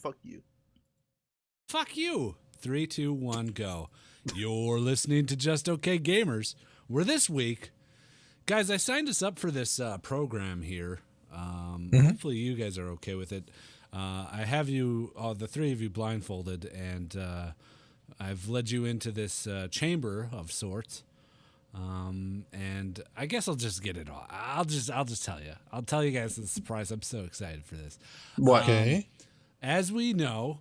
fuck you. Fuck you. 3, 2, 1, go. You're listening to Just Okay Gamers, where this week, guys, I signed us up for this program here. Hopefully you guys are okay with it. I have you, the three of you, blindfolded, and I've led you into this chamber of sorts. And I guess I'll just get it all. I'll just tell you. I'll tell you guys the surprise. I'm so excited for this. What? Okay. As we know,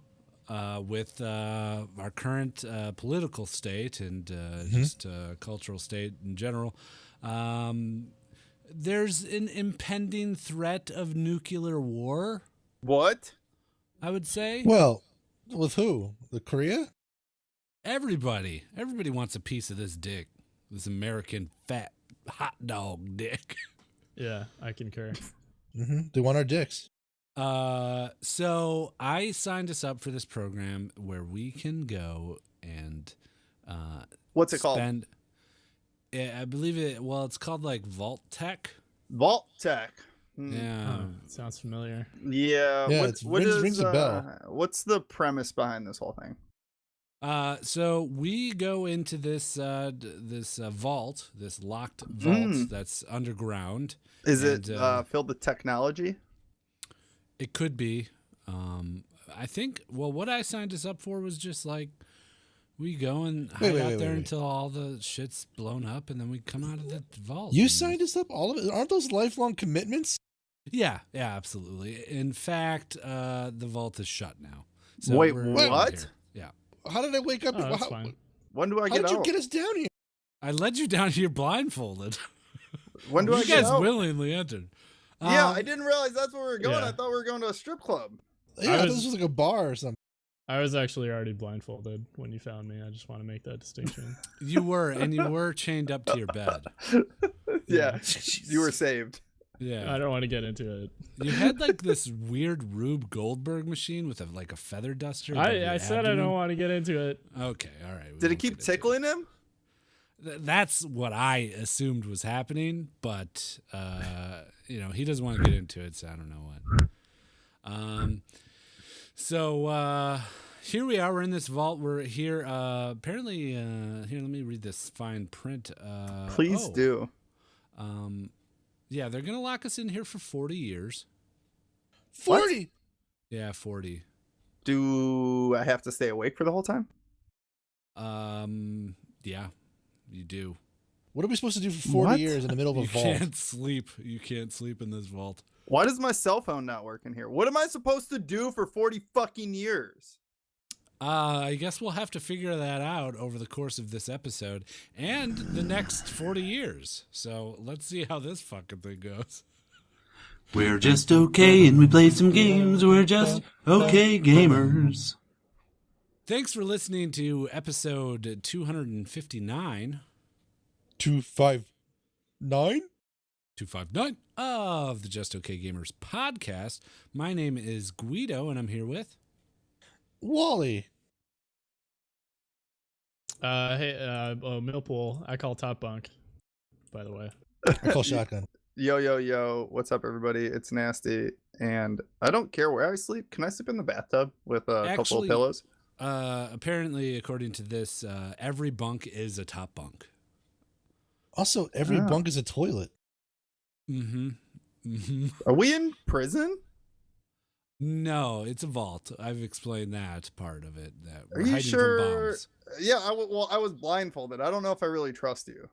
with our current political state and just cultural state in general, there's an impending threat of nuclear war. What? I would say. Well, with who? The Korea? Everybody wants a piece of this dick. This American fat hot dog dick. Yeah, I concur. They want our dicks. So I signed us up for this program where we can go and What's it called? I believe it. Well, it's called like Vault Tech. Vault Tech. Yeah. Oh, sounds familiar. Yeah. Yeah, What rings a bell. What's the premise behind this whole thing? So we go into this vault, this locked vault that's underground. Is it filled with technology? It could be. I think. Well, what I signed us up for was just like we go and hide out there until all the shit's blown up, and then we come out of the vault. You signed us up, all of it? Aren't those lifelong commitments? Yeah, absolutely. In fact, the vault is shut now. So Wait, we're what? here. Yeah. How did I wake up? Oh, that's fine. When do I How get did you out? get us down here? I led you down here blindfolded. When do I You get guys out? willingly entered. Yeah, I didn't realize that's where we were going. Yeah. I thought we were going to a strip club. Yeah, I thought this was like a bar or something. I was actually already blindfolded when you found me. I just want to make that distinction. You were chained up to your bed. Yeah, you were saved. Yeah. I don't want to get into it. You had like this weird Rube Goldberg machine with like a feather duster. above your I said I abdomen. don't want to get into it. Okay, all right. we Did it won't keep get into tickling him? That's what I assumed was happening, but he doesn't want to get into it, so I don't know what. So here we are. We're in this vault. We're here. Apparently, here. Let me read this fine print. Please do. Yeah, they're gonna lock us in here for 40 years. 40? Yeah, 40. Do I have to stay awake for the whole time? Yeah, you do. What are we supposed to do for 40 What? years in the middle of a You vault? can't sleep. You can't sleep in this vault. Why does my cell phone not work in here? What am I supposed to do for 40 fucking years? I guess we'll have to figure that out over the course of this episode and the next 40 years. So let's see how this fucking thing goes. We're just okay and we play some games. We're just okay gamers. Thanks for listening to episode 259. 259? 259 of the Just Okay Gamers podcast. My name is Gweedo, and I'm here with... Wally. Hey, Millpool. I call top bunk, by the way. I call shotgun. Yo, what's up, everybody? It's Nasty, and I don't care where I sleep. Can I sleep in the bathtub with a couple of pillows? Apparently, according to this, every bunk is a top bunk. Also, every bunk is a toilet. Are we in prison? No, it's a vault. I've explained that part of it. That we're Are you hiding sure? from bombs. Yeah, I was blindfolded. I don't know if I really trust you.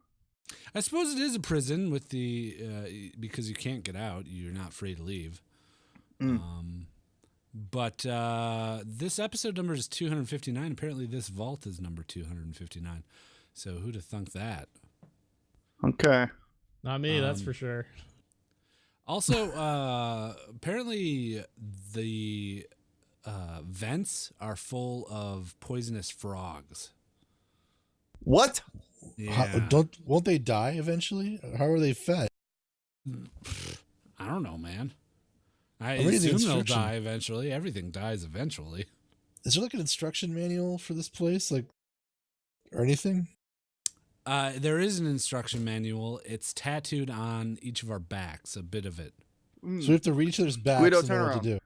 I suppose it is a prison with the because you can't get out. You're not free to leave. But this episode number is 259. Apparently, this vault is number 259. So who'd have thunk that? Okay. Not me, that's for sure. Also, apparently the vents are full of poisonous frogs. What? Yeah. Won't they die eventually? How are they fed? I don't know, man. I reading the assume they'll instruction. die eventually. Everything dies eventually. Is there like an instruction manual for this place? Or anything? There is an instruction manual. It's tattooed on each of our backs, a bit of it. So we have to read each other's backs Guido, and turn know what around. to do.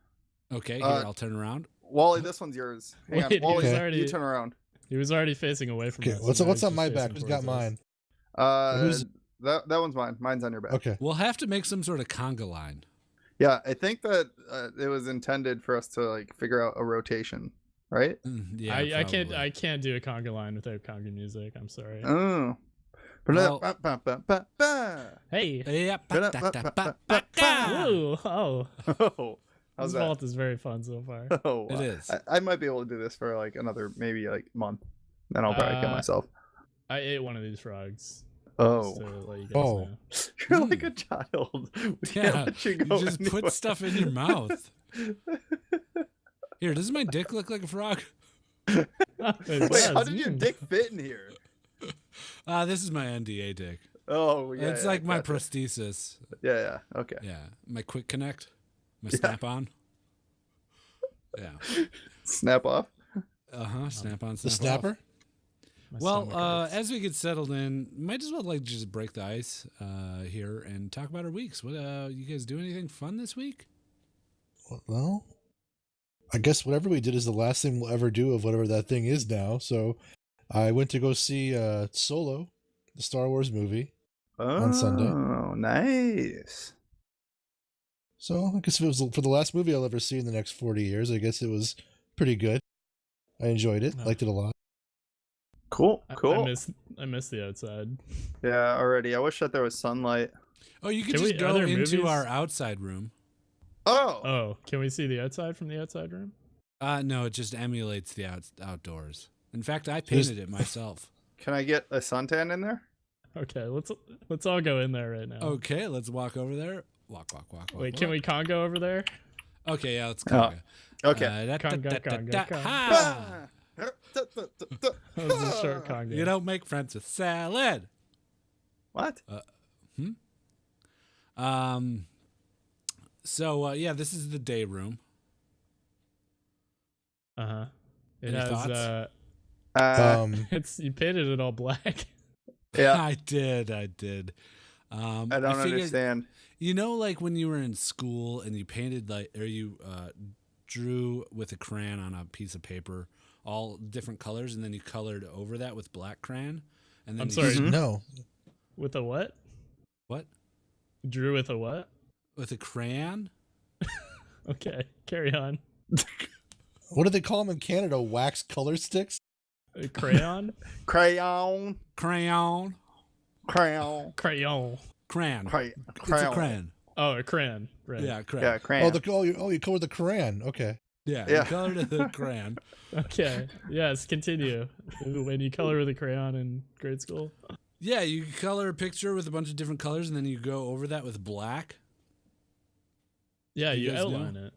Okay, here, I'll turn around. Wally, this one's yours. Hang Wait, on, Wally, Okay. you turn around. He was already facing away from Okay, us. what's and now what's he's on my just back? facing Who's got towards us. mine? Who's- That one's mine. Mine's on your back. Okay. We'll have to make some sort of conga line. Yeah, I think that it was intended for us to like figure out a rotation, right? Yeah, I probably. can't do a conga line without conga music. I'm sorry. Oh. Well- Hey. Yeah, Ooh, oh. Oh, how's This that? vault is very fun so far. Oh, It is. I might be able to do this for like another maybe like month. Then I'll probably kill myself. I ate one of these frogs. Oh, Just to let you guys Oh. know. you're like a child. We can't Yeah, let you you go. just anywhere. put stuff in your mouth. Here, does my dick look like a frog? It Wait, does. how did your dick fit in here? This is my NDA dick. Oh, yeah. It's yeah, like my gotcha. prosthesis. Yeah. Okay. Yeah, my quick connect, my Yeah. snap on. Yeah. Snap off. Snap on. The Snap off. snapper? My Well, stomach hurts. as we get settled in, might as well like just break the ice here and talk about our weeks. What you guys do anything fun this week? Well, I guess whatever we did is the last thing we'll ever do of whatever that thing is now. So I went to go see Solo, the Star Wars movie. On Sunday. Oh, nice. So I guess if it was for the last movie I'll ever see in the next 40 years, I guess it was pretty good. I enjoyed it. Liked it a lot. Cool. I miss the outside. Yeah, already. I wish that there was sunlight. Oh, you could Can just we- go are there into movies? our outside room. Oh. Oh, can we see the outside from the outside room? No, it just emulates the outdoors. In fact, I There's- painted it myself. Can I get a suntan in there? Okay, let's all go in there right now. Okay, let's walk over there. Walk. Wait, can we conga over there? Okay, yeah, let's conga. Okay. Conga. Ha! That was a short conga. You don't make friends with salad. What? So yeah, this is the day room. Uh-huh. It Any has thoughts? it's you painted it all black. Yeah. I did. I don't figured- understand. You know, like when you were in school and you painted or you drew with a crayon on a piece of paper, all different colors, and then you colored over that with black crayon. And then I'm you sorry. No. With a what? What? Drew with a what? With a crayon? Okay, carry on. What do they call them in Canada? Wax color sticks? A crayon? Crayon. Crayon. Crayon. Crayon. Crayon. Crayon. It's a crayon. Oh, a crayon. Right. Yeah, crayon. Yeah, crayon. You colored the crayon. Okay. Yeah, Yeah. you colored it with a crayon. Okay. Yes, continue. When you color with a crayon in grade school. Yeah, you color a picture with a bunch of different colors, and then you go over that with black. Yeah, You you guys know? outline it.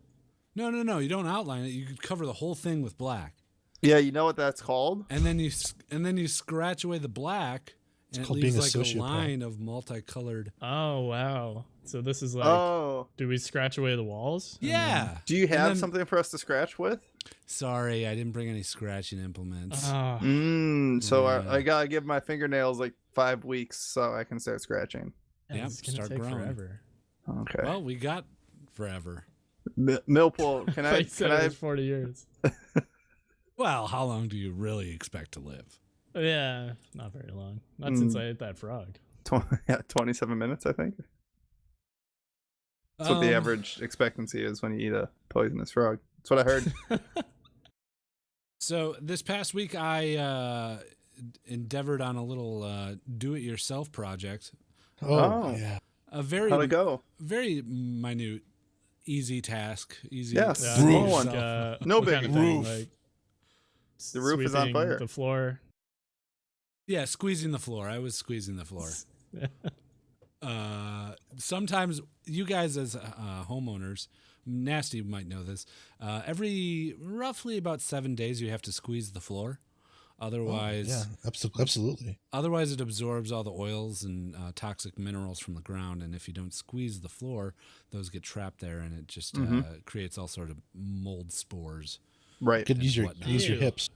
No, you don't outline it. You could cover the whole thing with black, Yeah, you know what that's called? and then you scratch away the black, and it called leaves being a like a sociopath. line of multicolored. Oh wow. So this is like Oh. do we scratch away the walls? Yeah. Do you And have then- something for us to scratch with? Sorry, I didn't bring any scratching implements. Oh, So Yeah. I gotta give my fingernails like 5 weeks so I can start scratching. Yep, it's gonna start take growing. forever. Okay. Well, we got forever. Millpool, can I? Like said Can it I? was 40 years. Well, how long do you really expect to live? Yeah, not very long. Not since I ate that frog. 27 minutes, I think. That's what the Um, average expectancy is when you eat a poisonous frog. That's what I heard. So this past week, I endeavored on a little do-it-yourself project. Oh. Yeah. A very, How'd it go? very minute, easy task. Easy. Yes. Yeah, Small like, one. No what kind big of thing, roof. like The roof is on sweeping fire. The floor. Yeah, squeezing the floor. I was squeezing the floor. Sometimes you guys as homeowners, Nasty might know this, every roughly about 7 days you have to squeeze the floor. Otherwise, Yeah, absolutely. otherwise it absorbs all the oils and toxic minerals from the ground. And if you don't squeeze the floor, those get trapped there, and it just creates all sort of mold spores. Right. Could use your whatnot. use your Ew. hips.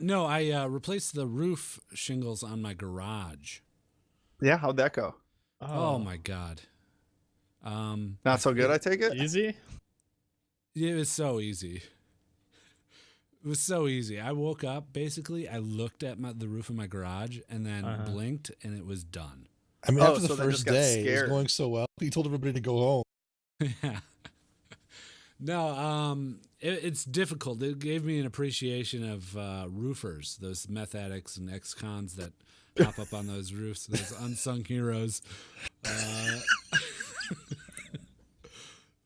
No, I replaced the roof shingles on my garage. Yeah, how'd that go? Oh my god. Not so good, I take it? Easy? It was so easy. It was so easy. I woke up, basically, I looked at the roof of my garage and then blinked, and it was done. I mean, after the so they first just got day, it was scared. going so well. He told everybody to go home. Yeah. No, it's difficult. It gave me an appreciation of roofers, those meth addicts and ex-cons that pop up on those roofs, those unsung heroes.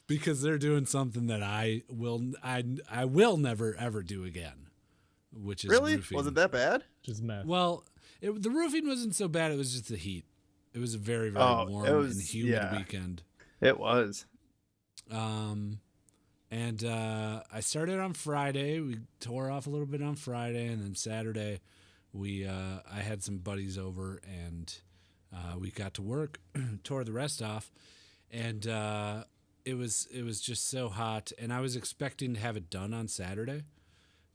Because they're doing something that I will never ever do again, which is Really? roofing. Was it that bad? Just meth. Well, the roofing wasn't so bad. It was just the heat. It was a very, very warm and humid weekend. It was. And I started on Friday. We tore off a little bit on Friday, and then Saturday, I had some buddies over, and we got to work, tore the rest off, and it was just so hot, and I was expecting to have it done on Saturday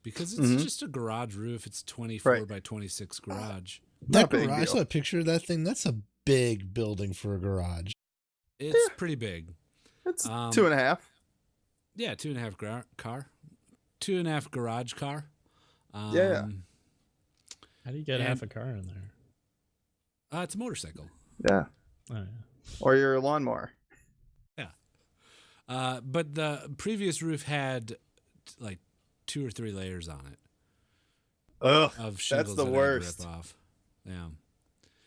because it's just a garage roof. It's 24 by 26 garage. That garage, I saw a picture of that thing. That's a big building for a garage. It's pretty big. It's 2.5. Yeah, 2.5 car, 2.5 garage car. Yeah. How do you get half a car in there? It's a motorcycle. Yeah. Oh, yeah. Or your lawnmower. Yeah. But the previous roof had like 2 or 3 layers on it. Ugh, Of shingles that's the that I'd worst. rip off. Yeah.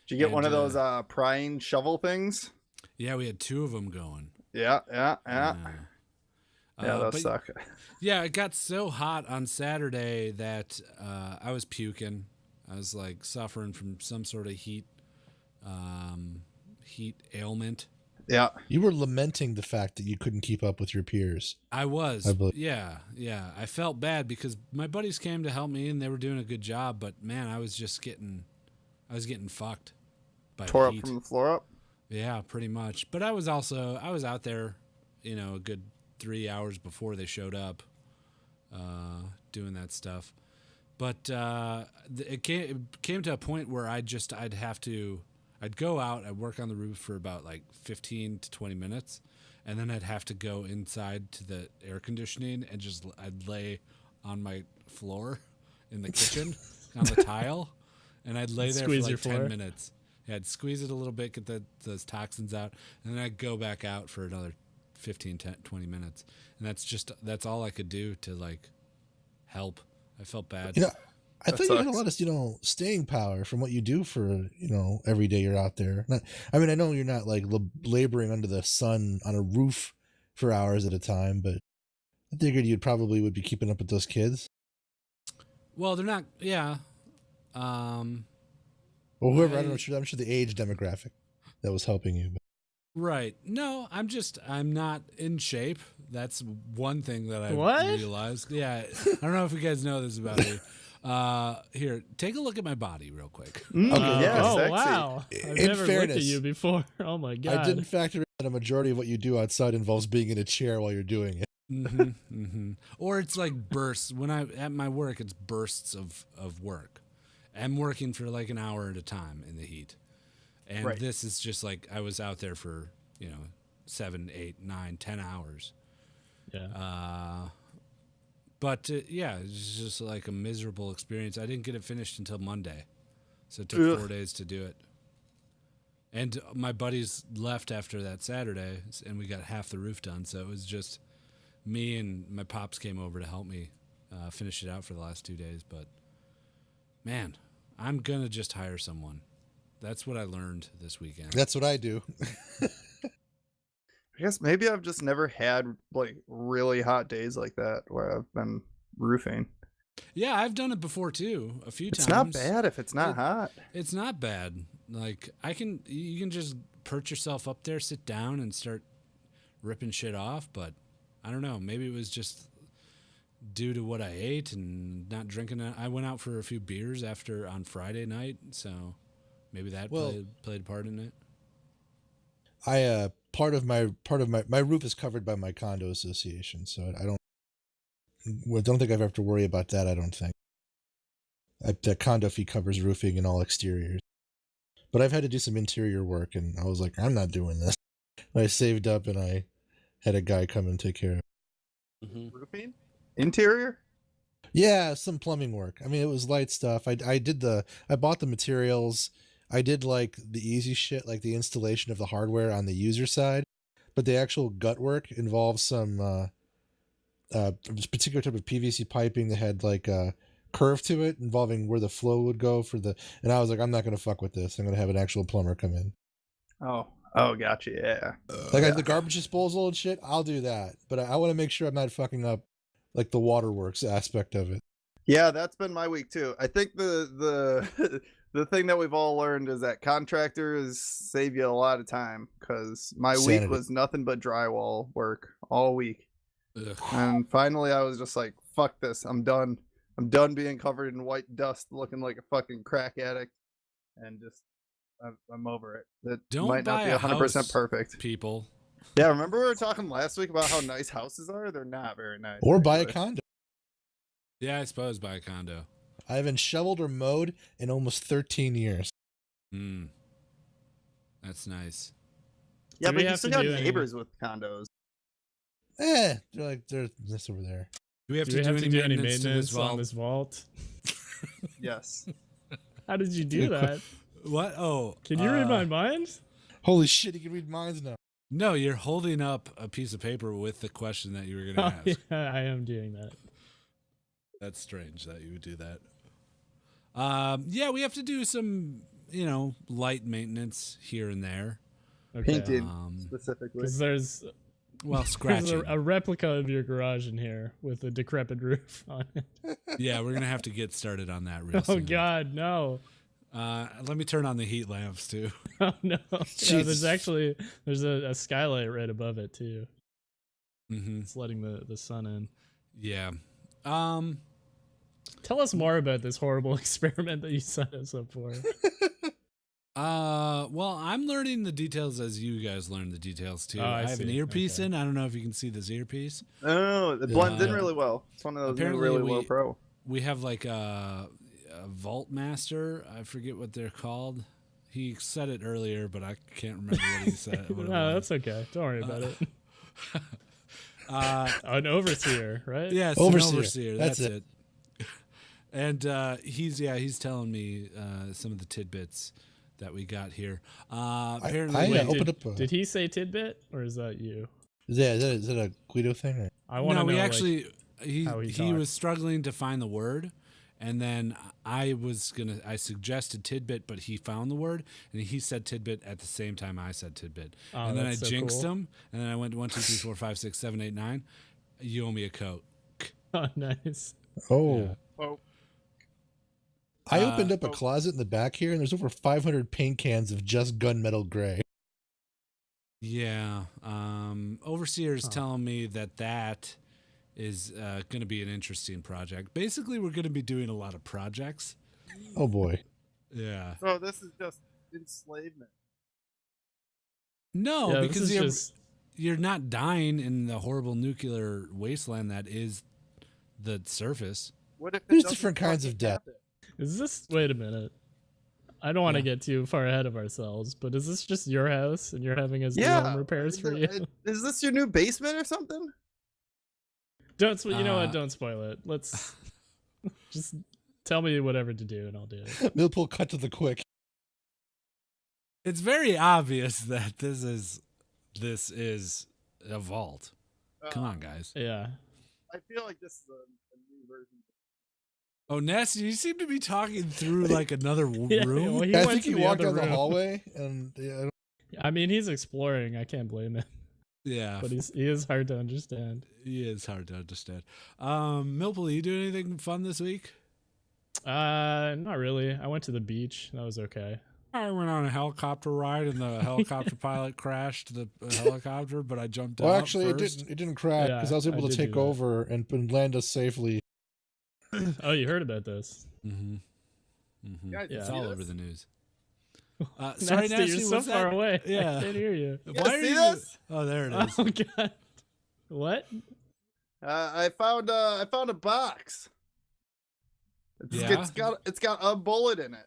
Did you get one of those prying shovel things? Yeah, we had 2 of them going. Yeah. Yeah, Those suck. Yeah, it got so hot on Saturday that I was puking. I was like suffering from some sort of heat ailment. Yeah. You were lamenting the fact that you couldn't keep up with your peers. I was. I believe. Yeah. I felt bad because my buddies came to help me and they were doing a good job, but man, I was getting fucked by Tore heat. up from the floor up? Yeah, pretty much. But I was out there, a good 3 hours before they showed up, doing that stuff. But it came to a point where I'd go out, I'd work on the roof for about like 15 to 20 minutes, and then I'd have to go inside to the air conditioning and I'd lay on my floor in the kitchen on the tile, and I'd lay there for like 10 minutes. Yeah, I'd squeeze it a little bit, get those toxins out, and then I'd go back out for another 15, 10, 20 minutes. And that's all I could do to like help. I felt bad. I thought you had a lot of, staying power from what you do for, every day you're out there. I know you're not like laboring under the sun on a roof for hours at a time, but I figured you probably would be keeping up with those kids. Well, they're not. Yeah. Or whoever, I'm sure the age demographic that was helping you. But. Right. No, I'm not in shape. That's one thing that I realized. Yeah. I don't know if you guys know this about me. Here, take a look at my body real quick. Okay, yeah, sexy. Wow. I've never looked at you before. Oh my God. I didn't factor in that a majority of what you do outside involves being in a chair while you're doing it. Or it's like bursts. When at my work, it's bursts of work. I'm working for like an hour at a time in the heat. And this is just like I was out there for, 7, 8, 9, 10 hours. Yeah. But it's just like a miserable experience. I didn't get it finished until Monday. So it took 4 days to do it. And my buddies left after that Saturday, and we got half the roof done. So it was just me and my pops came over to help me finish it out for the last 2 days. But, man, I'm going to just hire someone. That's what I learned this weekend. That's what I do. I guess maybe I've just never had like really hot days like that where I've been roofing. Yeah, I've done it before too, a few times. It's not bad if it's not hot. It's not bad. Like you can just perch yourself up there, sit down, and start ripping shit off. But I don't know. Maybe it was just due to what I ate and not drinking. I went out for a few beers on Friday night, so maybe that played a part in it. Part of my roof is covered by my condo association, so I don't think I have to worry about that. I don't think the condo fee covers roofing and all exteriors, but I've had to do some interior work, and I was like, I'm not doing this. I saved up and I had a guy come and take care of it. Roofing? Interior? Yeah, some plumbing work. I mean, it was light stuff. I bought the materials. I did like the easy shit, like the installation of the hardware on the user side, but the actual gut work involves some this particular type of PVC piping that had like a curve to it, involving where the flow would go for the. And I was like, I'm not going to fuck with this. I'm going to have an actual plumber come in. Oh, gotcha. Yeah. Like the garbage disposal and shit, I'll do that, but I want to make sure I'm not fucking up like the waterworks aspect of it. Yeah, that's been my week too. I think the the thing that we've all learned is that contractors save you a lot of time, because my Sanity. week was nothing but drywall work all week. Ugh. And finally I was just like, fuck this. I'm done. I'm done being covered in white dust looking like a fucking crack addict, and just I'm over it. It Don't might not buy be a 100% house, perfect. people. Yeah, remember we were talking last week about how nice houses are? They're not very nice. Or buy a actually. condo. Yeah, I suppose buy a condo. I haven't shoveled or mowed in almost 13 years. That's nice. Yeah, Do but we you have still to got do any- neighbors with condos. They're this over there. Do we have Do to we do have any to do any maintenance to this maintenance on vault? this vault? Yes. How did you do that? What? Oh, Can you read my mind? Holy shit, you can read minds now. No, you're holding up a piece of paper with the question that you were going to Oh, ask. yeah, I am doing that. That's strange that you would do that. Yeah, we have to do some, light maintenance here and there. Okay. Painting specifically. Because there's there's Scratching. a replica of your garage in here with a decrepit roof on it. Yeah, we're going to have to get started on that real Oh soon. God, no! Let me turn on the heat lamps too. Oh no! Yeah, Jesus. there's a skylight right above it too. Mm-hmm. It's letting the sun in. Yeah. Tell us more about this horrible experiment that you signed us up for. Well, I'm learning the details as you guys learn the details too. Oh, I have an see. earpiece Okay. in. I don't know if you can see this earpiece. Oh, it blends in Yeah. really well. It's one of those new Apparently really we- low pro. We have like a vault master. I forget what they're called. He said it earlier, but I can't remember what he said. What it No, was. that's okay. Don't worry about it. An overseer, right? Yeah, it's Overseer. an overseer. That's That's it. And he's telling me some of the tidbits that we got here. Apparently, I Wait, opened up. did he say tidbit or is that you? Is that a Guido thing? Or? I want to no, know. we like, actually how he he talked. was struggling to find the word, and then I suggested tidbit, but he found the word, and he said tidbit at the same time I said tidbit, Oh, and then I that's so jinxed cool. him, and then I went 1, 2, 3, 4, 5, 6, 7, 8, 9. You owe me a coat. Oh, nice. Oh. Yeah. Oh, I opened up a oh. closet in the back here, and there's over 500 paint cans of just gunmetal gray. Yeah, Overseer's telling me that is going to be an interesting project. Basically, we're going to be doing a lot of projects. Oh boy. Yeah. So this is just enslavement. No, Yeah, because this is you're not dying in the horrible nuclear wasteland that is the surface. What if it There's doesn't different kinds of fucking death. happen? Is this? Wait a minute. I don't want to Yeah. get too far ahead of ourselves, but is this just your house and you're having us do Yeah. home repairs for you? Is this your new basement or something? Don't. You know Uh, what? Don't spoil it. Let's just tell me whatever to do and I'll do it. Millpool cut to the quick. It's very obvious that this is a vault. Come on, guys. Yeah. I feel like this is a new version. Oh, Ness, you seem to be talking through like another Yeah, room. well, he I went think to he the walked other down the room. hallway, and yeah, I mean, he's exploring. I can't blame him, Yeah, but he is hard to understand. he is hard to understand. Millpool, you do anything fun this week? Not really. I went to the beach. That was okay. I went on a helicopter ride, and the helicopter pilot crashed the helicopter, but I jumped well, out actually, first. it didn't crash because Yeah, I was able I to did take do that. over and land us safely. Oh, you heard about this? Mm-hmm. Mm-hmm. Guys, Yeah. It's see all this? over the news. Sorry, Nasty, Nasty, you're so what's far that? away. Yeah. I can't hear you. You guys see this? Oh, there it is. Oh god. What? I found a box. Yeah? It's got a bullet in it.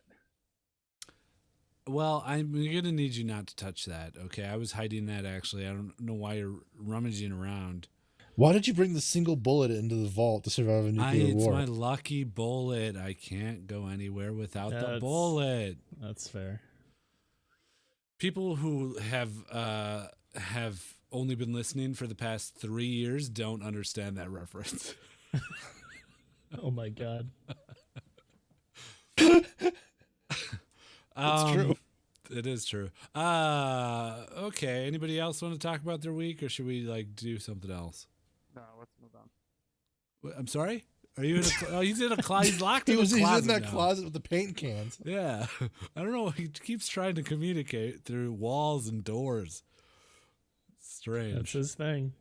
Well, I'm gonna need you not to touch that. Okay, I was hiding that actually. I don't know why you're rummaging around. Why did you bring the single bullet into the vault to survive a nuclear It's war? my lucky bullet. I can't go anywhere without the bullet. That's fair. People who have only been listening for the past 3 years don't understand that reference. Oh my god. It's true. It is true. Okay. Anybody else want to talk about their week, or should we do something else? No, let's move on. I'm sorry. Are you in a? He's in a closet. He's locked in a He's closet in that now. closet with the paint cans. Yeah. I don't know. He keeps trying to communicate through walls and doors. Strange. That's his thing.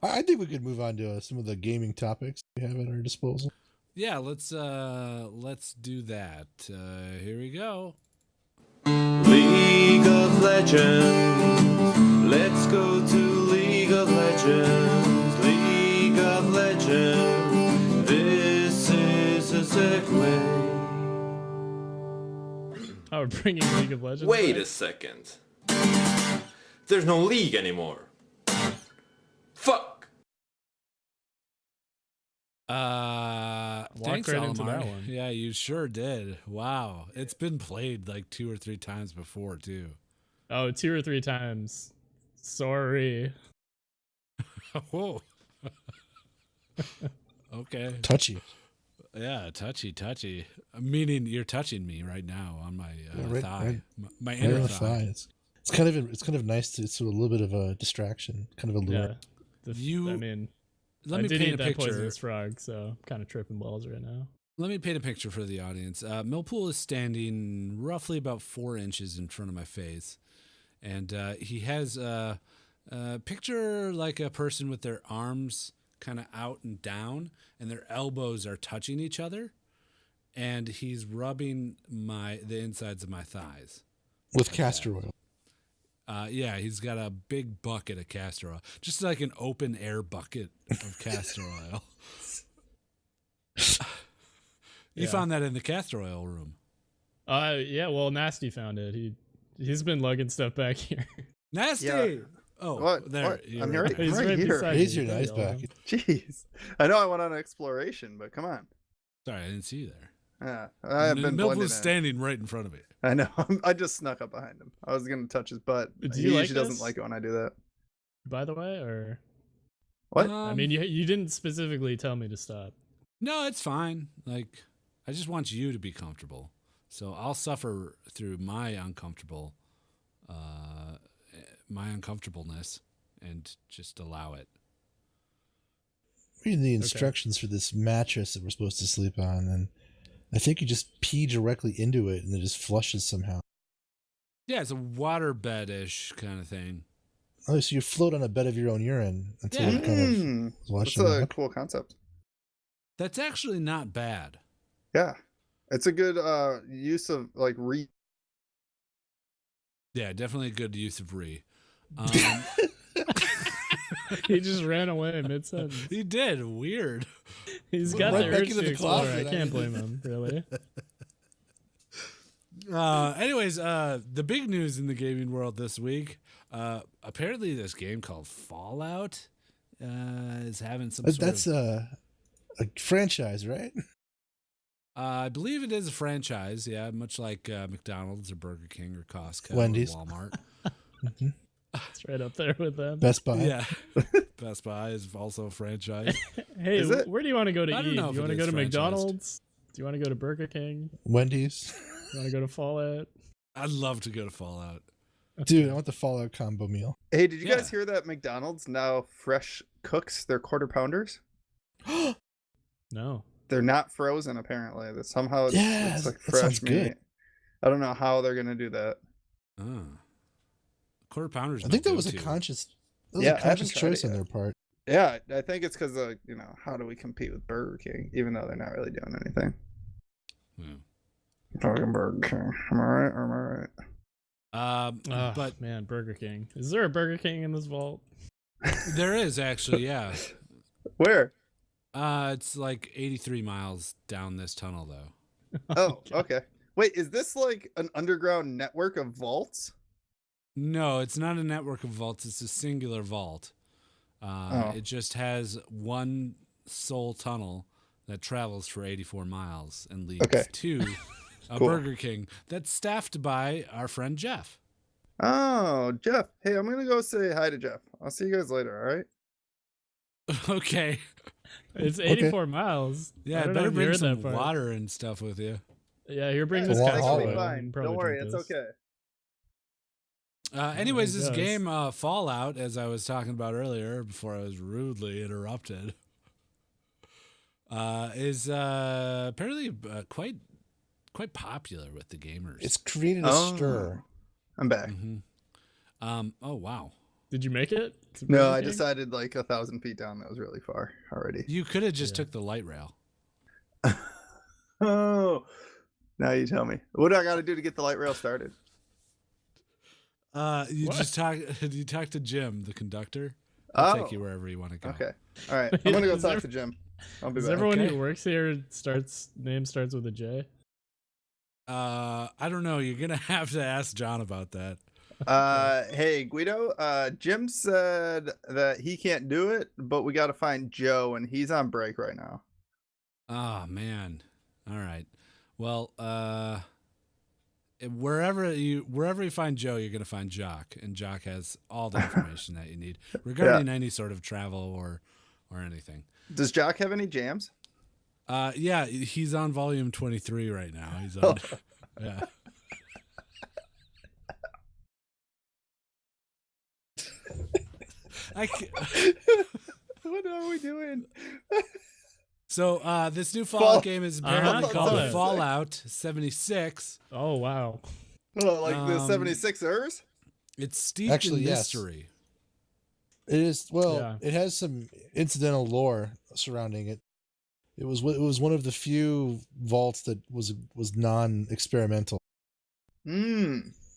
I think we could move on to some of the gaming topics we have at our disposal. Yeah. Let's do that. Here we go. League of Legends. Let's go to League of Legends. League of Legends. This is a segue. Oh, we're bringing League of Legends. Wait back? a second. There's no league anymore. Fuck. Thanks, right into Alamar. that one. Yeah, you sure did. Wow. It's been played 2 or 3 times before too. Oh, 2 or 3 times. Sorry. Whoa. Okay. Touchy. Yeah, touchy. Meaning you're touching me right now on my thigh, my Right inner on the thigh. thigh. It's kind of nice to. It's a little bit of a distraction, kind of a lure. Yeah. I mean, Let I me did paint eat a that picture. poisonous frog, so I'm kind of tripping balls right now. Let me paint a picture for the audience. Millpool is standing roughly about 4 inches in front of my face, and he has a picture like a person with their arms kind of out and down, and their elbows are touching each other, and he's rubbing the insides of my thighs With castor oil. Yeah, he's got a big bucket of castor oil, just like an open air bucket of castor oil. You found that in the castor oil room. Yeah, well, Nasty found it. He's been lugging stuff back here. Nasty. Yeah. Oh, What? there. What? you're I'm right. here. He's right right here. beside Raise you. your nice back. Jeez. I know I went on an exploration, but come on. Sorry, I didn't see you there. Yeah, I have been Milk blending was in. standing right in front of me. I know. I just snuck up behind him. I was gonna touch his butt. Do He you like usually doesn't this? like it when I do that. By the way, or What? I mean, you didn't specifically tell me to stop. No, it's fine. I just want you to be comfortable. So I'll suffer through my uncomfortableness and just allow it. Reading the instructions for this mattress that we're supposed to sleep on, and I think you just pee directly into it and it just flushes somehow. Yeah, it's a waterbed-ish kind of thing. Oh, so you float on a bed of your own urine until Yeah. it kind of That's washes a out. cool concept. That's actually not bad. Yeah, it's a good use of Yeah, definitely a good use of re. He just ran away mid sentence. He did. Weird. He's got Right the back urge into to the explore. closet. I can't blame him, really. Anyways, the big news in the gaming world this week, apparently this game called Fallout is having some sort That's of... a franchise, right? I believe it is a franchise, yeah, much like McDonald's or Burger King or Costco Wendy's. or Walmart. It's right up there with them. Best Buy. Yeah. Best Buy is also a franchise. Hey, Is it? where do you want to go to I don't eat? know Do if you it want to go is to franchised. McDonald's? Do you want to go to Burger King? Wendy's. You want to go to Fallout? I'd love to go to Fallout. Dude, I want the Fallout combo meal. Hey, did you Yeah. guys hear that McDonald's now fresh cooks their quarter pounders? No. They're not frozen apparently. That somehow Yeah, it's like that sounds fresh meat. good. I don't know how they're gonna do that. Oh. Quarter pounders. I think that was a conscious Yeah, I haven't tried choice it on yet. their part. Yeah, I think it's because of how do we compete with Burger King, even though they're not really doing anything. Fucking Burger King. Am I right? Or am I right? Oh, But man, Burger King. Is there a Burger King in this vault? there is actually, yeah. Where? It's like 83 miles down this tunnel, though. Oh, okay. Wait, is this like an underground network of vaults? No, it's not a network of vaults. It's a singular vault. It just has one sole tunnel that travels for 84 miles and leads to a Cool. Burger King that's staffed by our friend Jeff. Oh, Jeff. Hey, I'm gonna go say hi to Jeff. I'll see you guys later. All right. Okay. It's 84 miles. Yeah, I I don't know better if you bring heard some that part. water and stuff with you. Yeah, here, bring Yeah, this it's guy. a long That'll be hallway. fine. Don't worry, it's okay. Anyways, it this does. game, Fallout, as I was talking about earlier before I was rudely interrupted, is apparently quite popular with the gamers. It's created a stir. I'm back. Oh, wow. Did you make it? No, I decided like 1,000 feet down. That was really far already. You could have just took the light rail. Oh, now you tell me. What do I got to do to get the light rail started? You What? just talk. You talk to Jim, the conductor. I'll take you Oh, wherever you want to go. okay. All right. I'm gonna go Is talk there- to Jim. I'll be Does back. everyone Okay. who works here name starts with a J? I don't know. You're gonna have to ask John about that. Hey, Guido. Jim said that he can't do it, but we got to find Joe, and he's on break right now. Oh man. All right. Well, wherever you find Joe, you're gonna find Jock, and Jock has all the information that you need regarding any sort of travel or anything. Does Jock have any jams? Yeah, he's on volume 23 right now. He's on. Yeah. What are we doing? So this new Fallout game is apparently Uh-huh. called Fallout. Fallout 76. Oh wow. Oh, like the Um, 76ers? It's steeped Actually, in yes. mystery. It is Yeah. It has some incidental lore surrounding it. It was one of the few vaults that was non-experimental.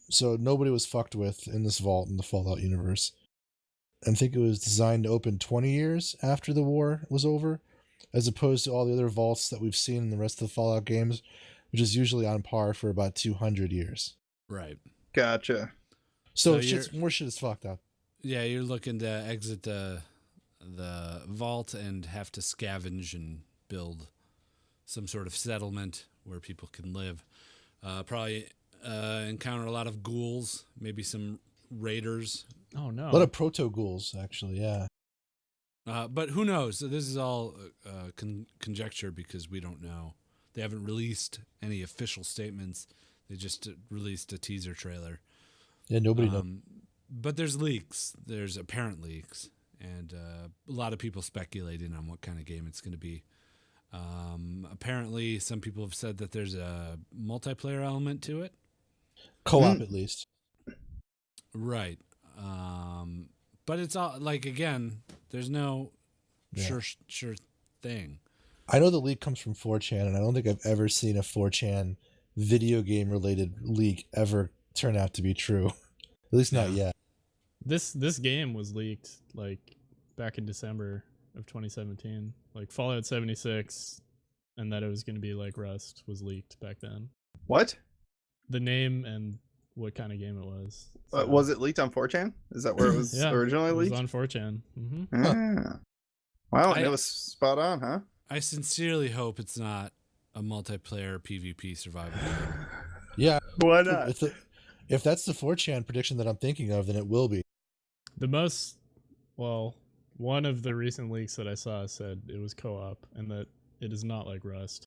So nobody was fucked with in this vault in the Fallout universe. I think it was designed to open 20 years after the war was over, as opposed to all the other vaults that we've seen in the rest of the Fallout games, which is usually on par for about 200 years. Right. Gotcha. So you're- more shit is fucked up. Yeah, you're looking to exit the vault and have to scavenge and build some sort of settlement where people can live. Probably encounter a lot of ghouls, maybe some raiders. Oh no. A lot of proto-ghouls, actually, yeah. But who knows? So this is all conjecture because we don't know. They haven't released any official statements. They just released a teaser trailer. Yeah, nobody knows. But there's leaks. There's apparent leaks. And a lot of people speculating on what kind of game it's going to be. Apparently, some people have said that there's a multiplayer element to it. Co-op, at least. Right. But it's all like, again, there's no Yeah. sure thing. I know the leak comes from 4chan, and I don't think I've ever seen a 4chan video game related leak ever turn out to be true. At least not yet. This game was leaked like back in December of 2017. Like Fallout 76, and that it was going to be like Rust was leaked back then. What? The name and what kind of game it was. Was it leaked on 4chan? Is that where it was Yeah, originally it was leaked? on 4chan. Mm-hmm. Ah. Wow, and it was spot on, huh? I sincerely hope it's not a multiplayer PvP survival game. Yeah. Why not? If that's the 4chan prediction that I'm thinking of, then it will be. One of the recent leaks that I saw said it was co-op and that it is not like Rust.